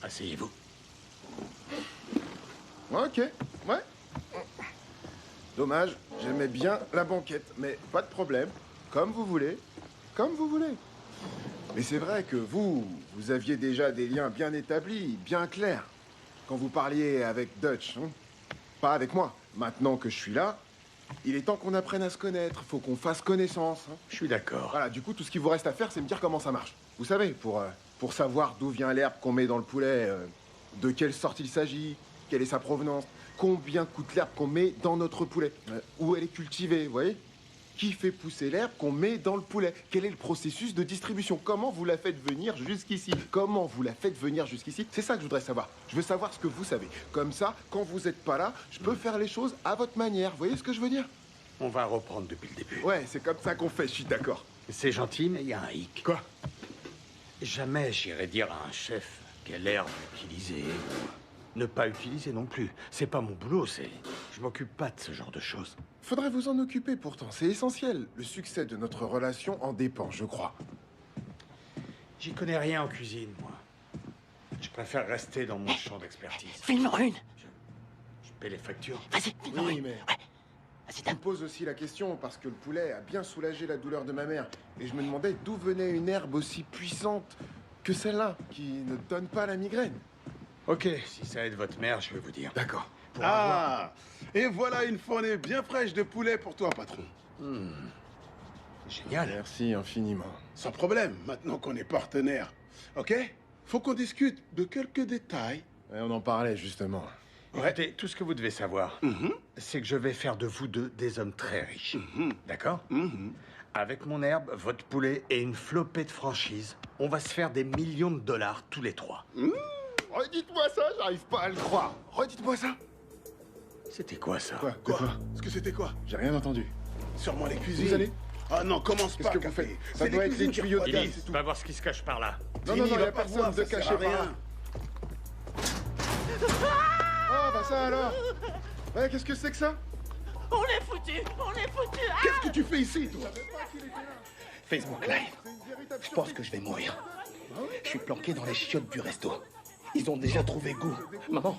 Asseyez-vous. Ok, ouais. Dommage, j'aimais bien la banquette, mais pas de problème. Comme vous voulez, comme vous voulez. Mais c'est vrai que vous aviez déjà des liens bien établis, bien clairs. Quand vous parliez avec Dutch, hein. Pas avec moi. Maintenant que je suis là, il est temps qu'on apprenne à se connaître. Faut qu'on fasse connaissance. Hein. Je suis d'accord. Voilà, du coup, tout ce qu'il vous reste à faire, c'est me dire comment ça marche. Vous savez, pour savoir d'où vient l'herbe qu'on met dans le poulet, de quelle sorte il s'agit, quelle est sa provenance, combien coûte l'herbe qu'on met dans notre poulet, où elle est cultivée, vous voyez? Qui fait pousser l'herbe qu'on met dans le poulet? Quel est le processus de distribution? Comment vous la faites venir jusqu'ici? Comment vous la faites venir jusqu'ici? C'est ça que je voudrais savoir. Je veux savoir ce que vous savez. Comme ça, quand vous n'êtes pas là, je peux faire les choses à votre manière. Vous voyez ce que je veux dire? On va reprendre depuis le début. Ouais, c'est comme ça qu'on fait, je suis d'accord. C'est gentil, mais il y a un hic. Quoi? Jamais j'irai dire à un chef quelle herbe utiliser. Ne pas utiliser non plus. C'est pas mon boulot, c'est... Je m'occupe pas de ce genre de choses. Faudrait vous en occuper pourtant, c'est essentiel. Le succès de notre relation en dépend, je crois. J'y connais rien en cuisine, moi. Je préfère rester dans mon champ d'expertise. File-moi une. Je paie les factures. Vas-y, file-moi Oui, une. mais... Ouais. Je me pose aussi la question parce que le poulet a bien soulagé la douleur de ma mère. Et je me demandais d'où venait une herbe aussi puissante que celle-là, qui ne donne pas la migraine. Ok, si ça aide votre mère, je vais vous dire. D'accord. Et voilà une fournée bien fraîche de poulet pour toi, patron. Génial. Merci infiniment. Sans problème, maintenant qu'on est partenaires. Ok? Faut qu'on discute de quelques détails. Ouais, on en parlait justement. Écoutez, tout ce que vous devez savoir, c'est que je vais faire de vous deux des hommes très riches. D'accord? Avec mon herbe, votre poulet et une flopée de franchises, on va se faire des millions de dollars tous les trois. Redites-moi ça, j'arrive pas à le croire. Redites-moi ça. C'était quoi ça? Quoi? Est-ce que c'était quoi? J'ai rien entendu. Sûrement les cuisines. Vous allez? Ah non, commence pas, Qu'est-ce que vous faites? Ça doit être les tuyaux de gaz, c'est tout. Va voir ce qui se cache par là. Non, non, non, y a personne de caché par là. Oh, bah ça alors. Ouais, qu'est-ce que c'est que ça? On est foutus. Qu'est-ce que tu fais ici, toi? Facebook Live. Je pense que je vais mourir. Je suis planqué dans les chiottes du resto. Ils ont déjà trouvé goût. Maman,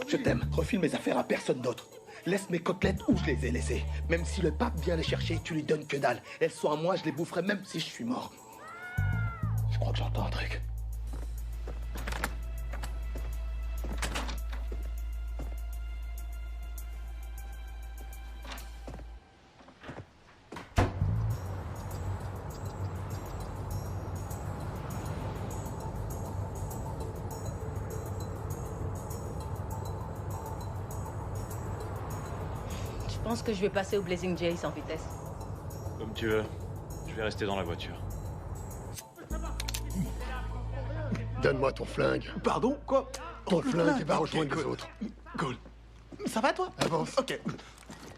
Je t'aime. Refile mes affaires à personne d'autre. Laisse mes côtelettes où je les ai laissées. Même si le pape vient les chercher, tu lui donnes que dalle. Elles sont à moi, je les boufferai même si je suis mort. Je crois que j'entends un truc. Je pense que je vais passer au Blazing Jay sans vitesse. Comme tu veux. Je vais rester dans la voiture. Donne-moi ton flingue. Pardon? Quoi? Ton flingue et va rejoindre les autres. Cool. Ça va, toi? Avance. Ok.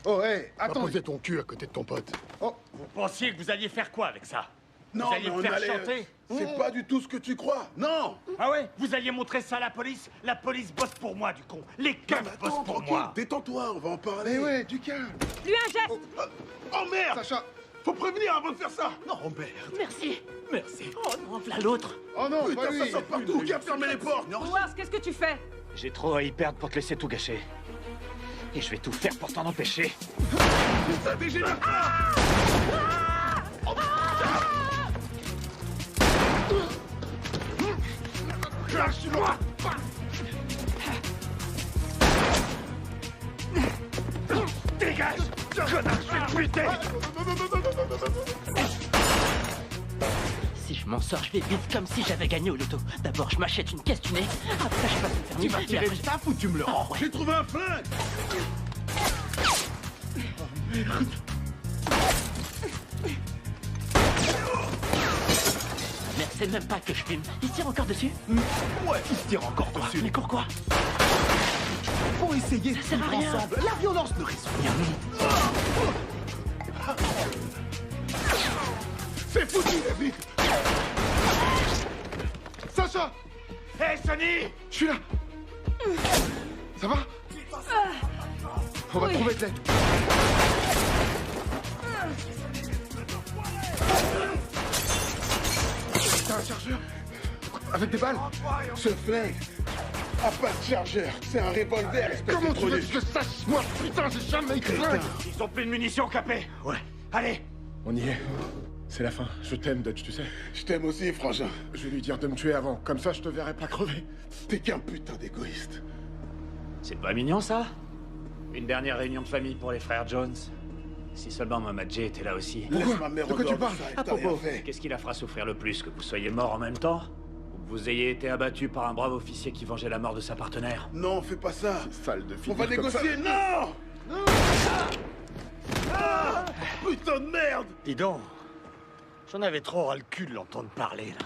Oh, hé, attends. attends. Va poser ton cul à côté de ton pote. Oh, vous pensiez que vous alliez faire quoi avec ça? Non, vous alliez mais me on faire allait... chanter? C'est pas du tout ce que tu crois. Non. Ah ouais? Vous alliez montrer ça à la police? La police bosse pour moi, du con. Les keufs bossent pour moi. Détends-toi, on va en parler. Mais ouais, du calme. Lui un geste. Oh merde! Sacha! Faut prévenir avant de faire ça! Non, merde. Merci. Merci. Oh non, voilà l'autre. Oh non, putain, pas lui. ça sort partout! Qui a fermé les portes? Howard, qu'est-ce que tu fais? J'ai trop à y perdre pour te laisser tout gâcher. Et je vais tout faire pour t'en empêcher. Ça dégénère pas! Lâche-moi! Dégage! Connard, je vais te buter! Si je m'en sors, je vais vite comme si j'avais gagné au loto. D'abord, je m'achète une caisse du nez. Après, je passe le permis. Tu vas tirer le staff ou tu me le rends? J'ai trouvé un flingue! Merde, c'est même pas que je fume. Il se tire encore dessus? Ouais, il se tire encore dessus. Mais pourquoi? Pour essayer de sert à vivre rien. ensemble. La violence ne résout rien. C'est foutu, les vite! Sacha! Hé, Sonny! Je suis là. Ça va? On va trouver de l'aide. T'as un chargeur? Avec des balles? Ce flingue a pas de chargeur. C'est un revolver, espèce Comment de tu veux truc. que je sache? Moi, putain, j'ai jamais eu de flingue! Ils ont plus de munitions, Capé! Ouais. Allez! On y est. C'est la fin. Je t'aime, Dutch, tu sais. Je t'aime aussi, frangin. Je vais lui dire de me tuer avant. Comme ça, je te verrai pas crever. T'es qu'un putain d'égoïste. C'est pas mignon, ça? Une dernière réunion de famille pour les frères Jones. Si seulement Mama Jay était là aussi. Laisse ma mère De quoi tu au dehors parles? de ça, et À t'as rien propos, fait. qu'est-ce qui la fera souffrir le plus? Que vous soyez mort en même temps? Ou que vous ayez été abattu par un brave officier qui vengeait la mort de sa partenaire? Non, fais pas ça. Sale de fille. On va négocier. Non! Ah! Putain de merde! Dis donc, j'en avais trop ras le cul de l'entendre parler, là.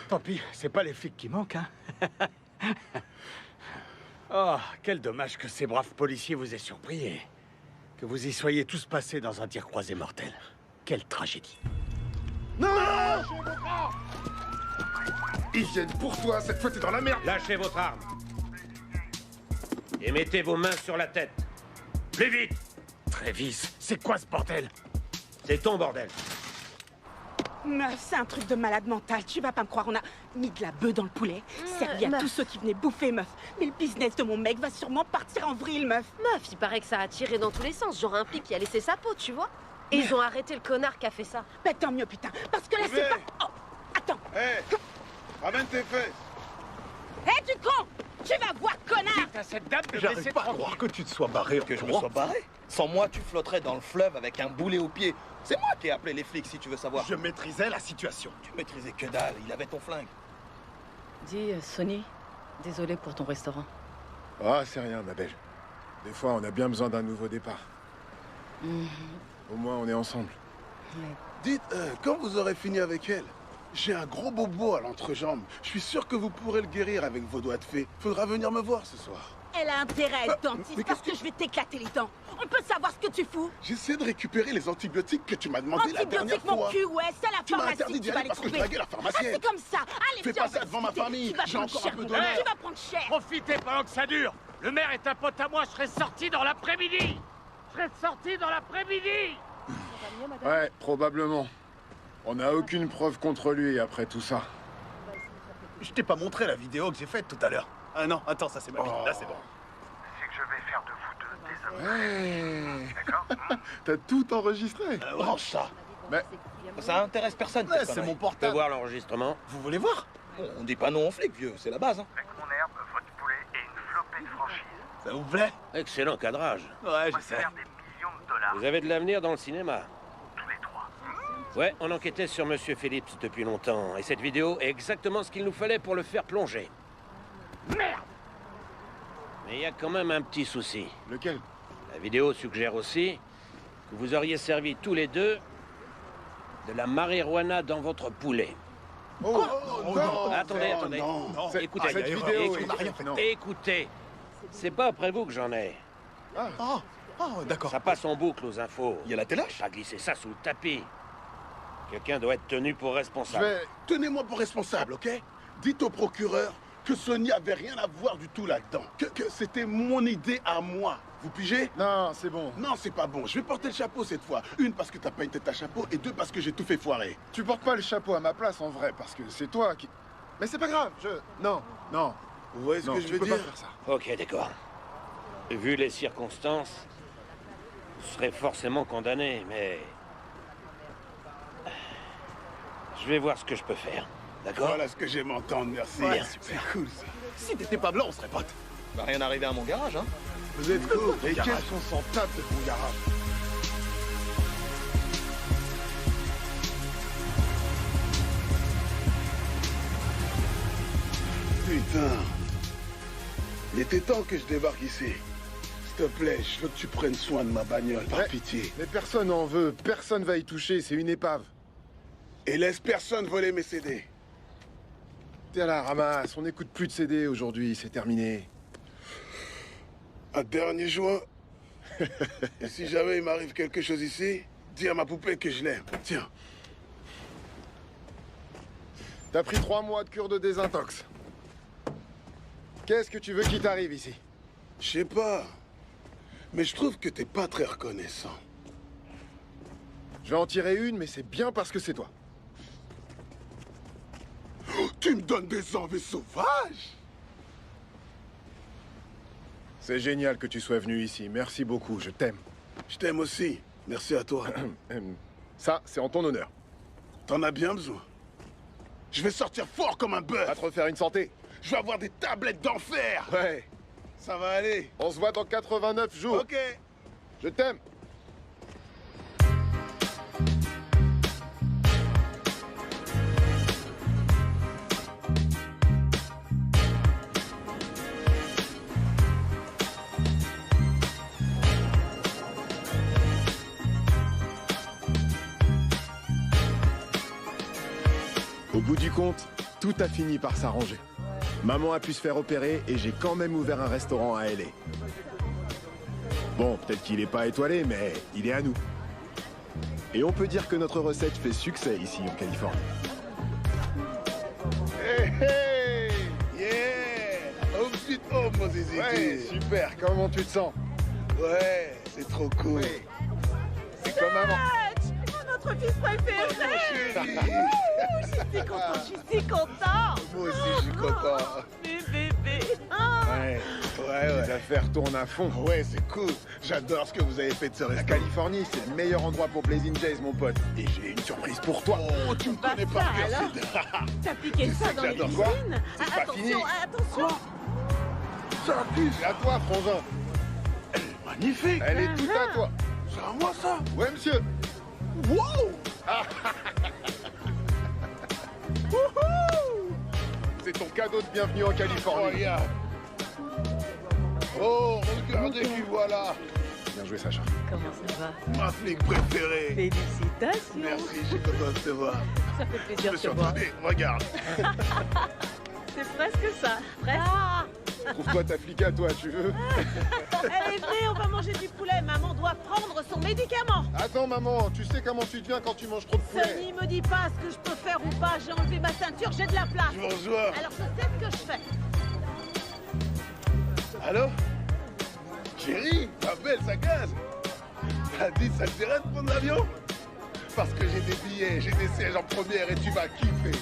Tant pis, c'est pas les flics qui manquent, hein. Oh, quel dommage que ces braves policiers vous aient surpris et que vous y soyez tous passés dans un tir croisé mortel. Quelle tragédie. Non! Ils viennent pour toi. Cette fois, t'es dans la merde. Lâchez votre arme. Et mettez vos mains sur la tête. Plus vite! Travis, c'est quoi ce bordel? C'est ton bordel. Meuf, c'est un truc de malade mental. Tu vas pas me croire, on a mis de la bœuf dans le poulet, servi à meuf. tous ceux qui venaient bouffer, meuf. Mais le business de mon mec va sûrement partir en vrille, meuf. Meuf, il paraît que ça a tiré dans tous les sens. Genre un flic qui a laissé sa peau, tu vois. Et ils ont arrêté le connard qui a fait ça. Bah tant mieux, putain. Parce que là, c'est pas... Oh, attends. Hé! Ramène tes fesses! Hé, tu con! Tu vas voir, connard! T'as cette dame de J'arrive laisser pas à tranquille. croire que tu te sois barré. Que je me sois barré? Sans moi, tu flotterais dans le fleuve avec un boulet au pied. C'est moi qui ai appelé les flics, si tu veux savoir. Je maîtrisais la situation. Tu maîtrisais que dalle, il avait ton flingue. Dis, Sonny, désolé pour ton restaurant. Ah, c'est rien, ma belle. Des fois, on a bien besoin d'un nouveau départ. Au moins, on est ensemble. Dites, quand vous aurez fini avec elle, j'ai un gros bobo à l'entrejambe. Je suis sûr que vous pourrez le guérir avec vos doigts de fée. Faudra venir me voir ce soir. Elle a intérêt à être dentiste mais parce que je vais t'éclater les dents. On peut savoir ce que tu fous? J'essaie de récupérer les antibiotiques que tu m'as demandé la dernière Antibiotiques, mon fois. cul, ouais, c'est à la Tu m'as pharmacie interdit que d'y tu vas aller les parce que je trouver. draguais la pharmacienne. Ah, c'est comme ça. Allez, Fais viens, pas on ça va devant ma discuter. famille. Tu vas J'ai prendre encore un cher, peu mon d'honneur. gars. Tu vas prendre cher. Profitez pendant que ça dure. Le maire est un pote à moi, je serai sorti dans l'après-midi. Je serai sorti dans l'après-midi. Ouais, probablement. On n'a aucune preuve contre lui après tout ça. Je t'ai pas montré la vidéo que j'ai faite tout à l'heure. Ah non, attends, ça c'est ma bite. Là, c'est bon. C'est que je vais faire de vous deux des hommes. Ouais. D'accord? T'as tout enregistré. Range ça. Mais ça intéresse personne. Ouais, c'est mon Tu peux portable. voir l'enregistrement? Vous voulez voir? On dit pas non aux flics, vieux. C'est la base. Hein. Avec mon herbe, votre poulet et une flopée de franchise. Ça vous plaît? Excellent cadrage. Ouais, On va je sais. faire des millions de dollars. Vous avez de l'avenir dans le cinéma. Tous les trois. Ouais, on enquêtait sur Monsieur Phillips depuis longtemps. Et cette vidéo est exactement ce qu'il nous fallait pour le faire plonger. Merde! Mais il y a quand même un petit souci. Lequel? La vidéo suggère aussi que vous auriez servi tous les deux de la marijuana dans votre poulet. Oh, non. Attendez. Non. Écoutez, Cette vidéo, écoutez. C'est pas après vous que j'en ai. D'accord. Ça passe en boucle aux infos. Il y a la téloche? Pas glisser ça sous le tapis. Quelqu'un doit être tenu pour responsable. Tenez-moi pour responsable, ok? Dites au procureur que Sony avait rien à voir du tout là-dedans. Que c'était mon idée à moi. Vous pigez? Non, c'est bon. Non, c'est pas bon. Je vais porter le chapeau cette fois. Une, parce que t'as pas une tête à chapeau, et deux, parce que j'ai tout fait foirer. Tu portes pas le chapeau à ma place en vrai, parce que c'est toi qui... Mais c'est pas grave, Non. Vous voyez ce que je veux peux dire? pas faire ça. Ok, d'accord. Vu les circonstances, vous serez forcément condamné, mais... Je vais voir ce que je peux faire. D'accord? Voilà ce que j'aime entendre, merci. Ouais, C'est cool, ça. Si t'étais pas blanc, on serait potes. Va rien arriver à mon garage, hein. Vous êtes cool. Et garage. qu'est-ce qu'on s'en tape de ton garage? Putain. Il était temps que je débarque ici. S'il te plaît, je veux que tu prennes soin de ma bagnole, par pitié. Mais personne n'en veut, personne va y toucher, c'est une épave. Et laisse personne voler mes CD. T'es à la ramasse, on n'écoute plus de CD aujourd'hui, c'est terminé. Un dernier joint. Et si jamais il m'arrive quelque chose ici, dis à ma poupée que je l'aime. Tiens. T'as pris 3 mois de cure de désintox. Qu'est-ce que tu veux qu'il t'arrive ici? Je sais pas. Mais je trouve que t'es pas très reconnaissant. Je vais en tirer une, mais c'est bien parce que c'est toi. Oh, tu me donnes des envies sauvages! C'est génial que tu sois venu ici. Merci beaucoup, je t'aime. Je t'aime aussi. Merci à toi. Ça, c'est en ton honneur. T'en as bien besoin. Je vais sortir fort comme un bœuf. Va te refaire une santé. Je vais avoir des tablettes d'enfer. Ouais. Ça va aller. On se voit dans 89 jours. Ok. Je t'aime. Au bout du compte, tout a fini par s'arranger. Maman a pu se faire opérer et j'ai quand même ouvert un restaurant à LA. Bon, peut-être qu'il n'est pas étoilé, mais il est à nous. Et on peut dire que notre recette fait succès ici en Californie. Hey, hey! Yeah! Home sweet home, mon zizi. Ouais, super. Comment tu te sens? Ouais, c'est trop cool. Oui. C'est comme maman. Notre fils préféré! Je suis content, je suis content! Moi aussi, je suis content. Bébé! Ouais. Les affaires tournent à fond. Ouais, c'est cool. J'adore ce que vous avez fait de ce La restaurant. Californie, c'est le meilleur endroit pour Blazing Jays, mon pote. Et j'ai une surprise pour toi. Oh, tu me connais pas, alors. T'as piqué ça dans les j'adore quoi? cuisines? C'est pas fini. Attention! Ça pue. C'est à toi, frangin. Elle est magnifique. Elle est toute à toi. C'est à moi, ça. Ouais, monsieur. Wow! C'est ton cadeau de bienvenue en Californie. Regarde. Oh, regardez qui voilà. Bien joué, Sacha. Comment ça va? Ma flic préférée. Félicitations. Merci, je suis content de te voir. Ça fait Je plaisir me de suis te voir. entraîné. Regarde. C'est presque ça. Presque. Trouve-toi ta flic à toi, tu veux. Elle est venue, on va manger du poulet. Maman doit prendre son médicament. Attends, maman, tu sais comment tu deviens quand tu manges trop de poulet. Sonny me dit pas ce que je peux faire ou pas. J'ai enlevé ma ceinture, j'ai de la place. Je vous rejoins. Alors je sais ce que je fais. Allô? Chérie, ma belle, ça gaz. T'as dit ça te dirait de prendre l'avion? Parce que j'ai des billets, j'ai des sièges en première et tu vas kiffer.